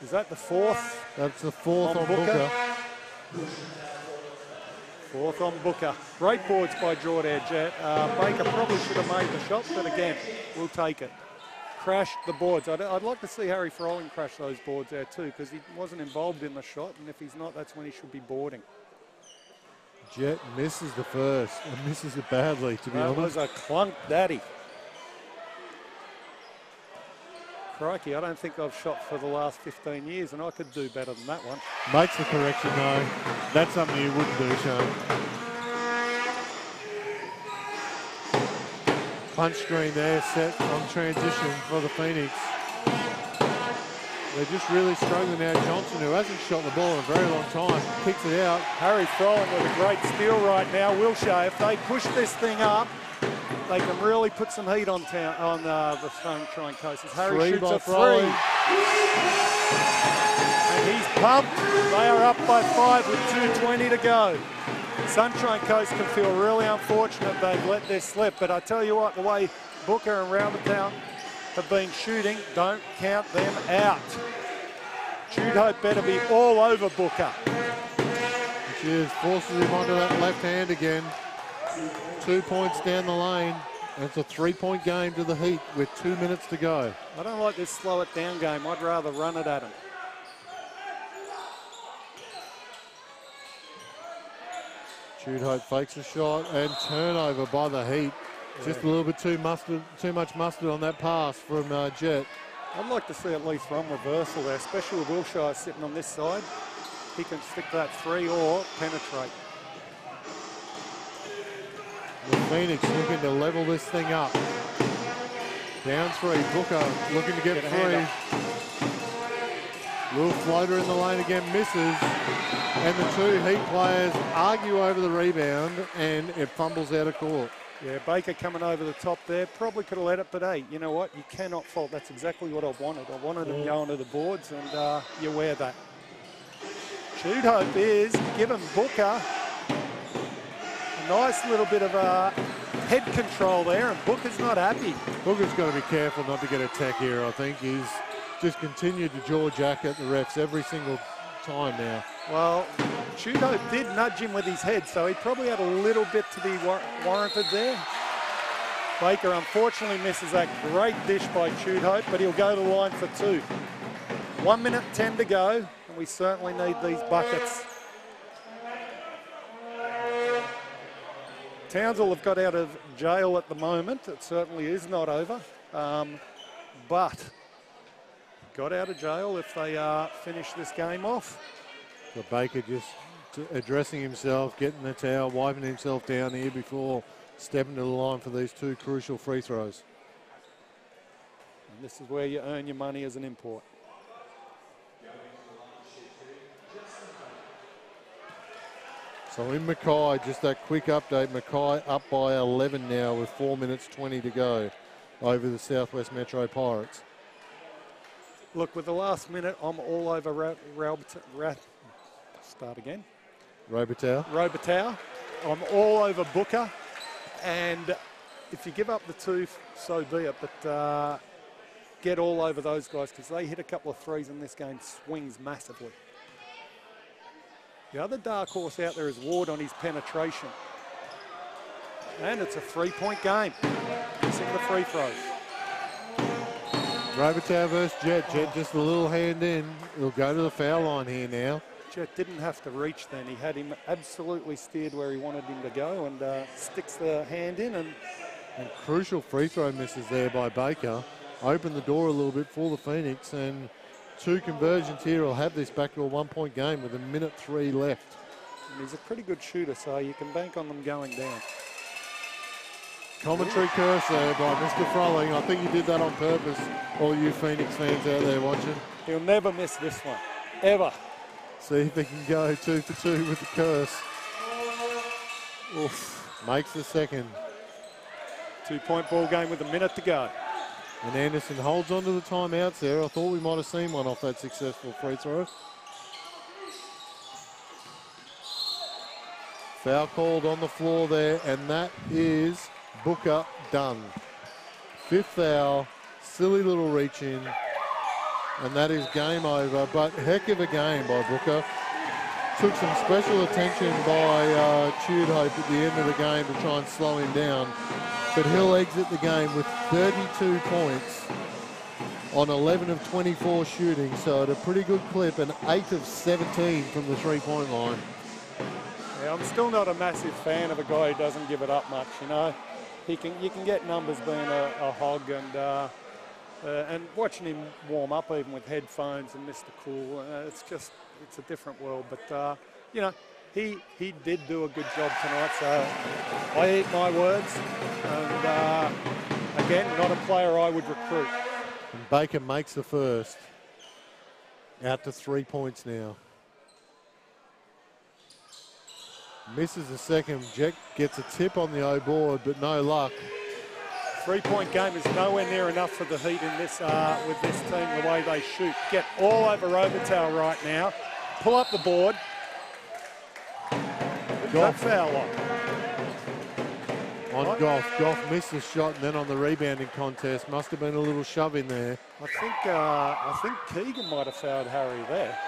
Is that the 4th? That's the 4th on Booker. 4th on Booker. Great boards by Jordan Jett. Baker probably should have made the shot, but again, we'll take it. Crashed the boards. I'd like to see Harry Froling crash those boards there too, because he wasn't involved in the shot, and if he's not, that's when he should be boarding. Jet misses the first, and misses it badly, to be honest. That was a clunk daddy. Crikey, I don't think I've shot for the last 15 years, and I could do better than that one. Makes the correction, though. That's something you wouldn't do, Sean. Punch screen there, set on transition for the Phoenix. They're just really struggling now. Johnson, who hasn't shot the ball in a very long time, kicks it out. Harry Froling with a great steal right now. Wilshire, if they push this thing up, they can really put some heat on the Sunshine Coast. As Harry shoots a three. And he's pumped. They are up by 5 with 2:20 to go. Sunshine Coast can feel really unfortunate they've let this slip, but I tell you what, the way Booker and Roundertown have been shooting, don't count them out. Tudope better be all over Booker. Which is, forces him onto that left hand again. 2 points down the lane. And it's a 3-point game to the Heat with 2 minutes to go. I don't like this slow it down game. I'd rather run it at him. Tudope fakes a shot and turnover by the Heat. Yeah. Just a little bit too much mustard on that pass from Jet. I'd like to see at least one reversal there, especially with Wilshire sitting on this side. He can stick that three or penetrate. The Phoenix looking to level this thing up. Down 3, Booker looking to get free. Little floater in the lane again, misses. And the 2 Heat players argue over the rebound and it fumbles out of court. Yeah, Baker coming over the top there. Probably could have let it, but hey, you know what? You cannot fault. That's exactly what I wanted. I wanted him going to the boards, and you wear that. Shoot Hope is giving Booker a nice little bit of head control there, and Booker's not happy. Booker's got to be careful not to get a tech here, I think. He's just continued to jaw jack at the refs every single time now. Well, Shoot Hope did nudge him with his head, so he probably had a little bit to be warranted there. Baker unfortunately misses that great dish by Shoot Hope, but he'll go to the line for 2. 1 minute 10 to go, and we certainly need these buckets. Townsville have got out of jail at the moment. It certainly is not over, but got out of jail if they finish this game off. So Baker just addressing himself, getting the towel, wiping himself down here before stepping to the line for these 2 crucial free throws. And this is where you earn your money as an import. So in Mackay, just that quick update, Mackay up by 11 now with 4 minutes 20 to go over the Southwest Metro Pirates. Look, with the last minute, I'm all over Robitaille. I'm all over Booker. And if you give up the 2, so be it. But get all over those guys, because they hit a couple of threes and this game swings massively. The other dark horse out there is Ward on his penetration. And it's a 3-point game. Missing the free throws. Robitaille versus Jet. Jet just a little hand in. He'll go to the foul line here now. Jet didn't have to reach then. He had him absolutely steered where he wanted him to go, and sticks the hand in. And crucial free throw misses there by Baker. Opened the door a little bit for the Phoenix, and 2 conversions here will have this back to a 1-point game with 1:03 left. And he's a pretty good shooter, so you can bank on them going down. Commentary curse there by Mr. Frolling. I think he did that on purpose, all you Phoenix fans out there watching. He'll never miss this one, ever. See if he can go 2 for 2 with the curse. Oof. Makes the second. 2-point ball game with 1 minute to go. And Anderson holds on to the timeouts there. I thought we might have seen one off that successful free throw. Foul called on the floor there, and that is Booker done. 5th foul, silly little reach in, and that is game over. But heck of a game by Booker. Took some special attention by Shoot Hope at the end of the game to try and slow him down. But he'll exit the game with 32 points on 11 of 24 shooting, so at a pretty good clip, and 8 of 17 from the 3-point line. Yeah, I'm still not a massive fan of a guy who doesn't give it up much, you know. You can get numbers being a hog, and watching him warm up even with headphones and Mr. Cool, it's a different world. But, you know, he did do a good job tonight, so I eat my words. And, again, not a player I would recruit. And Baker makes the first. Out to 3 points now. Misses the second. Jet gets a tip on the O board, but no luck. 3-point game is nowhere near enough for the Heat in this with this team, the way they shoot. Get all over Robitaille right now. Pull up the board. That foul on Goff. Goff missed the shot, and then on the rebounding contest, must have been a little shove in there. I think Keegan might have fouled Harry there.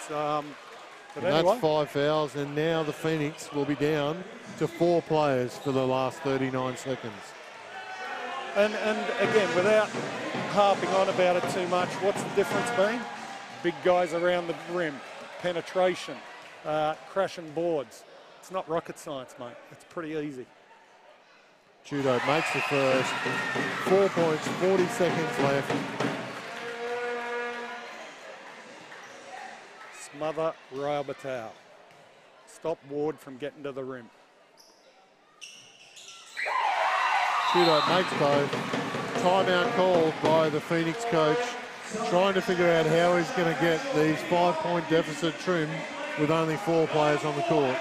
But anyway. That's 5 fouls, and now the Phoenix will be down to 4 players for the last 39 seconds. And again, without harping on about it too much, what's the difference been? Big guys around the rim, penetration, crashing boards. It's not rocket science, mate. It's pretty easy. Judo makes the first. 4 points, 40 seconds left. Smother Robitaille. Stop Ward from getting to the rim. Judo makes both. Timeout called by the Phoenix coach, trying to figure out how he's going to get these 5-point deficit trimmed with only 4 players on the court.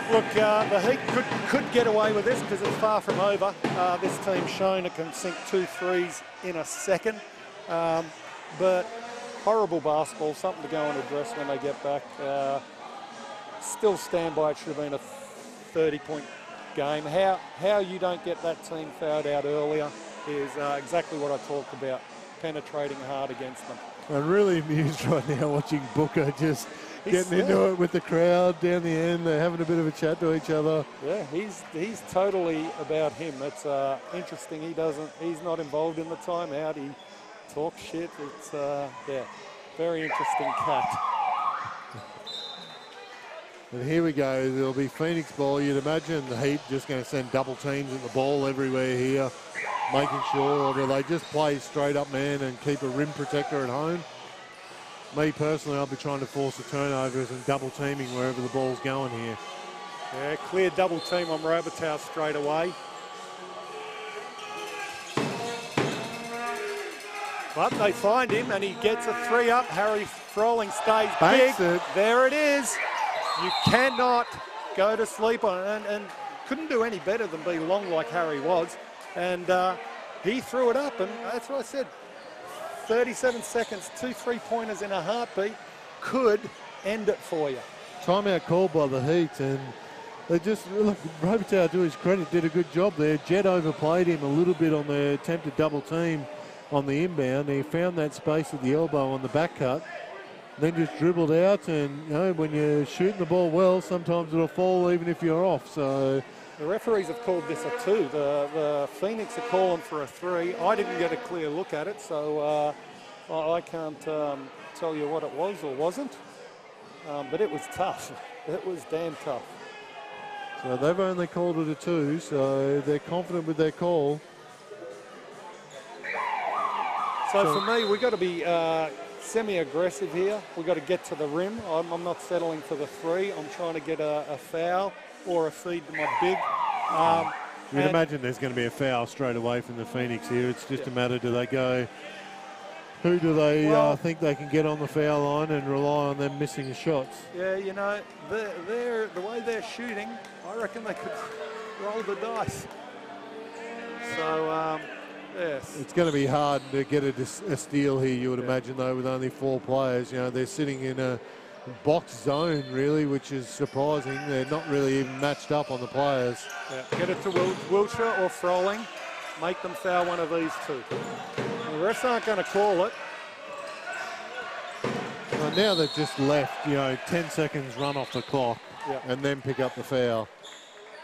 Look, the Heat could get away with this because it's far from over. This team's shown it can sink 2 threes in a second. But horrible basketball, something to go and address when they get back. Still stand by it should have been a 30-point game. How you don't get that team fouled out earlier is exactly what I talked about, penetrating hard against them. I'm really amused right now watching Booker just getting into it with the crowd down the end. They're having a bit of a chat to each other. Yeah, he's totally about him. It's interesting. He's not involved in the timeout. He talks shit. It's very interesting cat. And here we go. There'll be Phoenix ball. You'd imagine the Heat just going to send double teams at the ball everywhere here, making sure, or do they just play straight up man and keep a rim protector at home? Me personally, I'll be trying to force the turnovers and double teaming wherever the ball's going here. Yeah, clear double team on Robitaille straight away. But they find him and he gets a 3 up. Harry Froling stays Banks big. it. There it is. You cannot go to sleep on it, and couldn't do any better than be long like Harry was. And he threw it up, and that's what I said. 37 seconds, 2 3-pointers in a heartbeat could end it for you. Timeout called by the Heat, and they just, look, Robitaille, to his credit, did a good job there. Jet overplayed him a little bit on the attempted double team on the inbound. He found that space at the elbow on the back cut, then just dribbled out, and you know, when you're shooting the ball well, sometimes it'll fall even if you're off. So the referees have called this a 2. The Phoenix are calling for a 3. I didn't get a clear look at it, so I can't tell you what it was or wasn't. But it was tough. It was damn tough. So they've only called it a 2, so they're confident with their call. So for me, we've got to be semi-aggressive here. We've got to get to the rim. I'm not settling for the 3. I'm trying to get a foul or a feed to my big. You'd imagine there's going to be a foul straight away from the Phoenix here. It's just a matter, do they go, who do they think they can get on the foul line and rely on them missing shots? Yeah, you know, the way they're shooting, I reckon they could roll the dice. So, yes. It's going to be hard to get a steal here, you would imagine, though, with only 4 players. You know, they're sitting in a box zone, really, which is surprising. They're not really even matched up on the players. Yeah. Get it to Wiltshire or Froling. Make them foul one of these 2. The refs aren't going to call it. Well, now they've just left, 10 seconds run off the clock and then pick up the foul.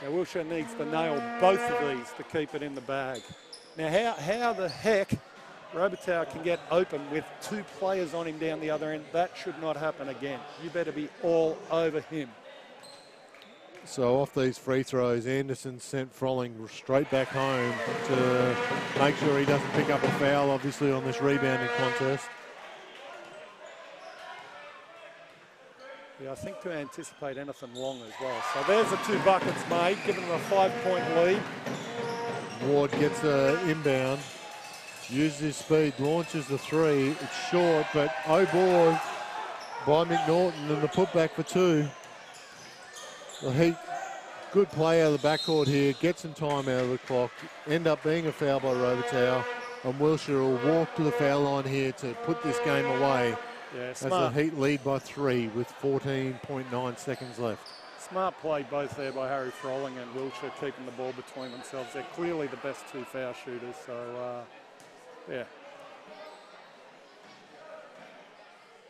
Now, Wiltshire needs to nail both of these to keep it in the bag. Now, how the heck Robitaille can get open with 2 players on him down the other end? That should not happen again. You better be all over him. So off these free throws, Anderson sent Froling straight back home to make sure he doesn't pick up a foul, obviously, on this rebounding contest. Yeah, I think to anticipate anything long as well. So there's the 2 buckets made, giving them a 5-point lead. Ward gets an inbound, uses his speed, launches the 3. It's short, but oh boy, by McNaughton, and the putback for 2. The Heat, good play out of the backcourt here, gets some time out of the clock, end up being a foul by Robitaille, and Wilshire will walk to the foul line here to put this game away. Yeah, as the Heat lead by 3 with 14.9 seconds left. Smart play both there by Harry Froling and Wiltshire, keeping the ball between themselves. They're clearly the best 2 foul shooters, so yeah.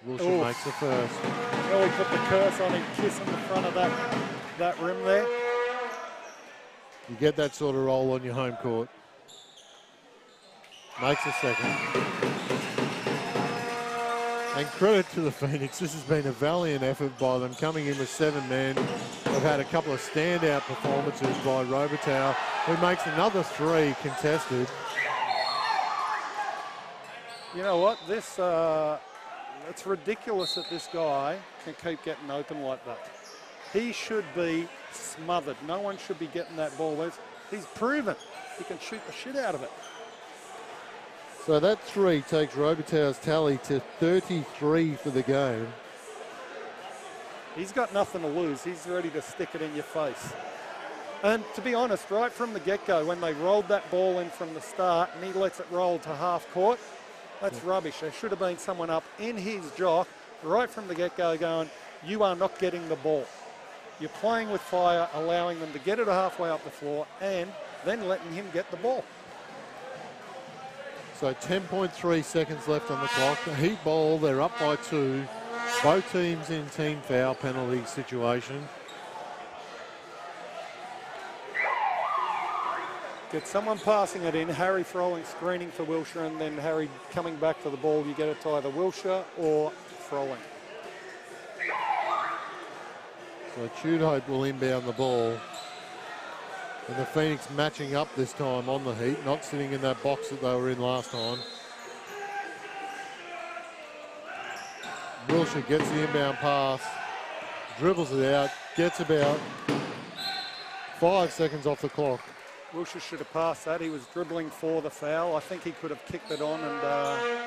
Wilshire makes the first. Really put the curse on him, kissing the front of that rim there. You get that sort of roll on your home court. Makes a second. And credit to the Phoenix. This has been a valiant effort by them, coming in with 7 men. They've had a couple of standout performances by Robitaille, who makes another 3 contested. You know what? It's ridiculous that this guy can keep getting open like that. He should be smothered. No one should be getting that ball. He's proven he can shoot the shit out of it. So that 3 takes Robitaille's tally to 33 for the game. He's got nothing to lose. He's ready to stick it in your face. And to be honest, right from the get-go, when they rolled that ball in from the start and he lets it roll to half court, That's rubbish. There should have been someone up in his jock right from the get-go going, you are not getting the ball. You're playing with fire, allowing them to get it halfway up the floor and then letting him get the ball. So 10.3 seconds left on the clock. The Heat ball, they're up by 2. Both teams in team foul penalty situation. Get someone passing it in, Harry Froling screening for Wilshire, and then Harry coming back for the ball. You get it to either Wilshire or Froling. So Tudhope will inbound the ball. And the Phoenix matching up this time on the Heat, not sitting in that box that they were in last time. Wilshire gets the inbound pass, dribbles it out, gets about 5 seconds off the clock. Wilshire should have passed that. He was dribbling for the foul. I think he could have kicked it on, and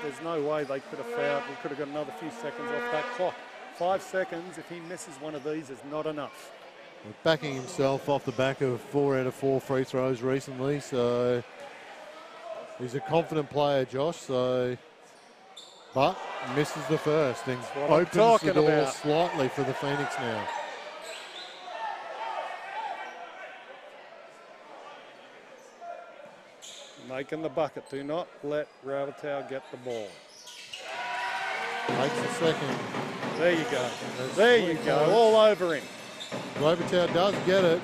there's no way they could have fouled. We could have got another few seconds off that clock. 5 seconds, if he misses one of these, is not enough. Backing himself off the back of 4 out of 4 free throws recently, so he's a confident player, Josh. But misses the first and opens the door slightly for the Phoenix now. Making the bucket. Do not let Ravatau get the ball. Makes the second. There you go. There you go. All over him. Ravatau does get it.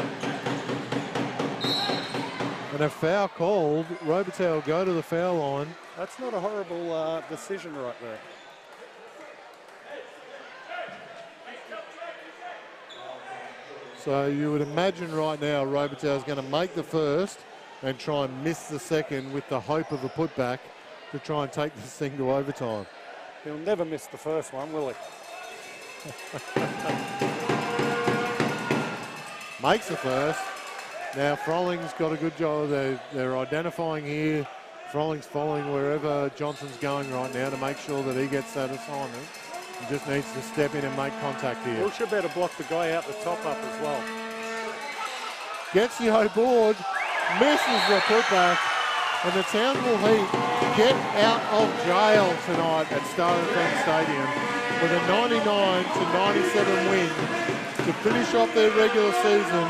And a foul called. Ravatau will go to the foul line. That's not a horrible decision right there. So you would imagine right now Ravatau is going to make the first and try and miss the second with the hope of a putback to try and take this thing to overtime. He'll never miss the first one, will he? Makes the first. Now Froling's got a good job. They're identifying here. Froling's following wherever Johnson's going right now to make sure that he gets that assignment. He just needs to step in and make contact here. Wilshire better block the guy out the top up as well. Gets the high board, misses the putback, and the Townsville Heat get out of jail tonight at Star FM Stadium with a 99-97 win to finish off their regular season.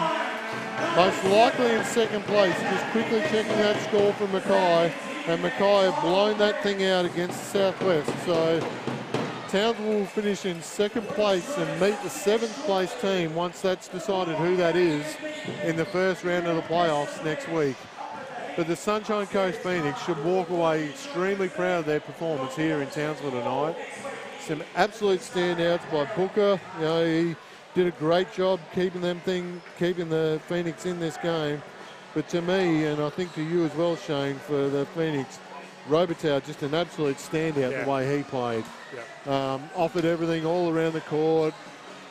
Most likely in second place, just quickly checking that score from Mackay, and Mackay have blown that thing out against the Southwest. So Townsville will finish in second place and meet the 7th place team once that's decided who that is in the first round of the playoffs next week. But the Sunshine Coast Phoenix should walk away extremely proud of their performance here in Townsville tonight. Some absolute standouts by Booker. You know, he did a great job keeping the Phoenix in this game. But to me, and I think to you as well, Shane, for the Phoenix, Ravatau just an absolute standout the way he played. Yeah. Offered everything all around the court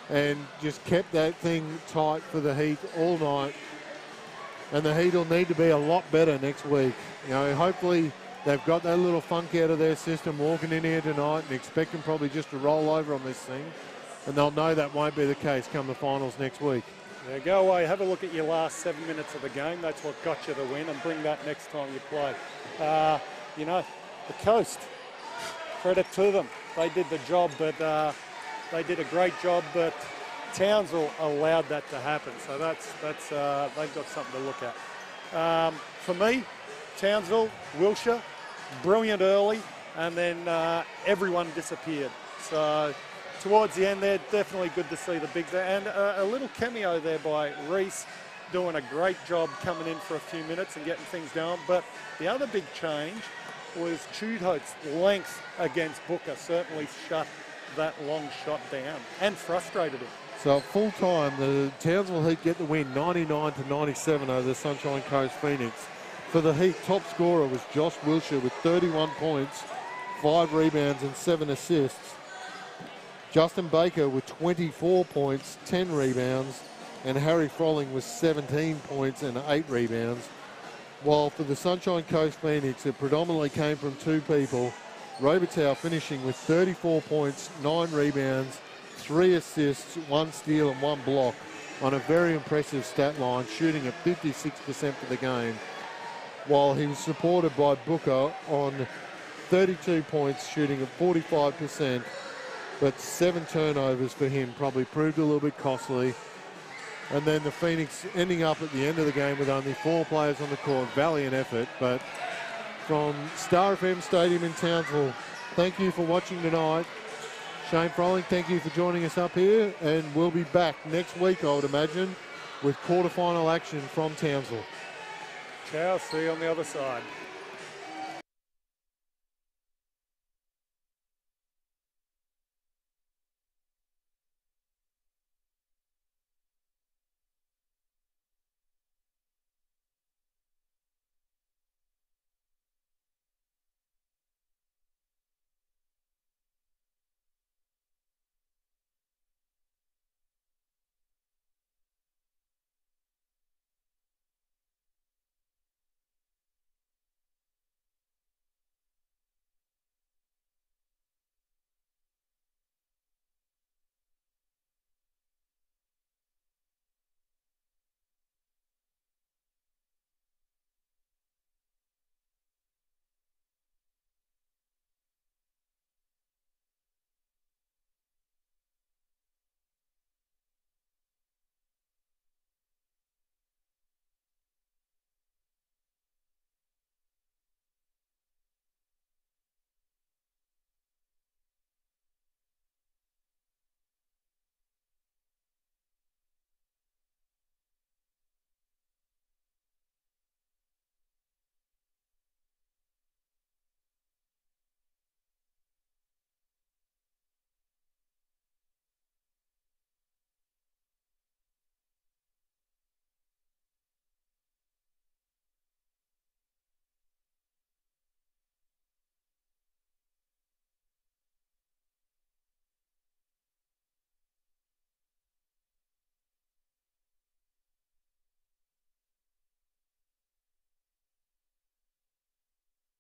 and just kept that thing tight for the Heat all night. And the Heat will need to be a lot better next week. You know, hopefully they've got that little funk out of their system walking in here tonight and expecting probably just to roll over on this thing. And they'll know that won't be the case come the finals next week. Yeah, go away, have a look at your last 7 minutes of the game. That's what got you the win, and bring that next time you play. You know, the Coast, credit to them. They did the job, but they did a great job, but Townsville allowed that to happen. So that's they've got something to look at. For me, Townsville, Wilshire, brilliant early, and then everyone disappeared. So towards the end, they're definitely good to see the bigs there. And a little cameo there by Reese, doing a great job coming in for a few minutes and getting things going. But the other big change was Tudhope's length against Booker certainly shut that long shot down and frustrated him. So at full time, the Townsville Heat get the win 99-97 over the Sunshine Coast Phoenix. For the Heat, top scorer was Josh Wilshire with 31 points, 5 rebounds and 7 assists. Justin Baker with 24 points, 10 rebounds, and Harry Froling with 17 points and 8 rebounds. While for the Sunshine Coast Phoenix, it predominantly came from 2 people. Ravatau finishing with 34 points, 9 rebounds, 3 assists, 1 steal and 1 block on a very impressive stat line, shooting at 56% for the game. While he was supported by Booker on 32 points, shooting at 45%, but 7 turnovers for him probably proved a little bit costly. And then the Phoenix ending up at the end of the game with only 4 players on the court. Valiant effort, but from Star FM Stadium in Townsville, thank you for watching tonight. Shane Froling, thank you for joining us up here, and we'll be back next week, I would imagine, with quarterfinal action from Townsville. Ciao, see you on the other side.